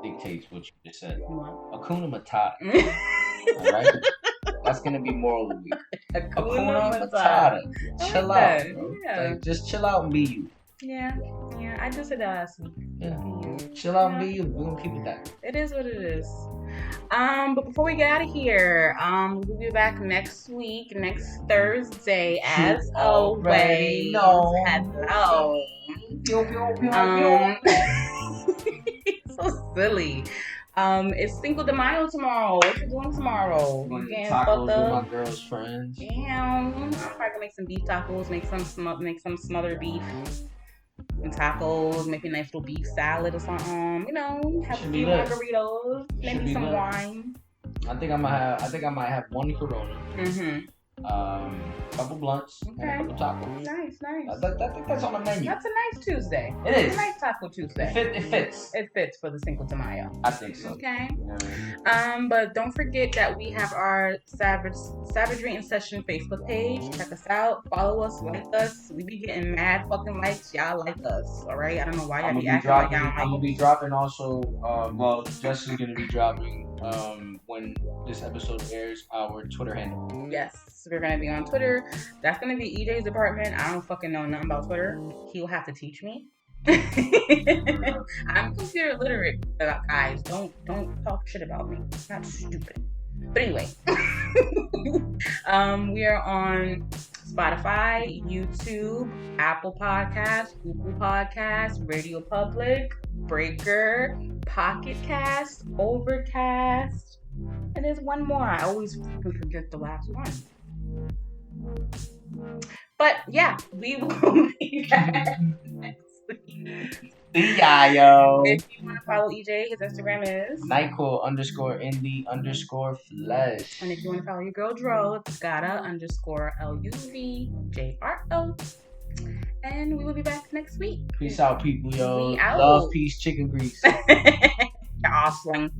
dictates what you just said. Hakuna Matata. All right, that's gonna be moral of the week. Hakuna Matata. Chill out, bro. Yeah. Like, just chill out and be you. Yeah, I just said that last week. Yeah. Chill out and be you. We're gonna keep it that. It is what it is. But before we get out of here, we'll be back next week, next Thursday, as always. Hello. So silly. It's Cinco de Mayo tomorrow. What you doing tomorrow? You getting tacos with my girl's friends. Damn. I'm probably gonna make some beef tacos, make some smothered beef. Some tacos, maybe a nice little beef salad or something. Have a few margaritas, maybe some wine. I think I might have one Corona. Mm-hmm. Couple blunts and a couple tacos. Nice. I think that's on the menu. That's a nice Tuesday. It is. It's a nice Taco Tuesday. It fits. It fits for the Cinco de Mayo. I think so. Okay. Yeah. But don't forget that we have our Savagery in Session Facebook page. Check us out. Follow us. Like us. We be getting mad fucking likes. Y'all like us. All right. I don't know why y'all be acting like y'all like us. I'm gonna be dropping also. Jess is gonna be dropping when this episode airs our Twitter handle. Yes, we're gonna be on Twitter. That's gonna be EJ's department. I don't fucking know nothing about Twitter. He'll have to teach me. I'm computer literate, guys. Don't talk shit about me. It's not stupid. But anyway, we are on Spotify, YouTube, Apple Podcasts, Google Podcasts, Radio Public, Breaker, Pocket Cast, Overcast, and there's one more. I always forget the last one. But yeah, we will be back next week. See ya, yo. If you want to follow EJ, his Instagram is Nyquil_indie_flesh. And if you want to follow your girl Dro, it's Gata_LUVJRO. And we will be back next week. Peace out, people, yo. Love, peace, chicken grease. You're awesome.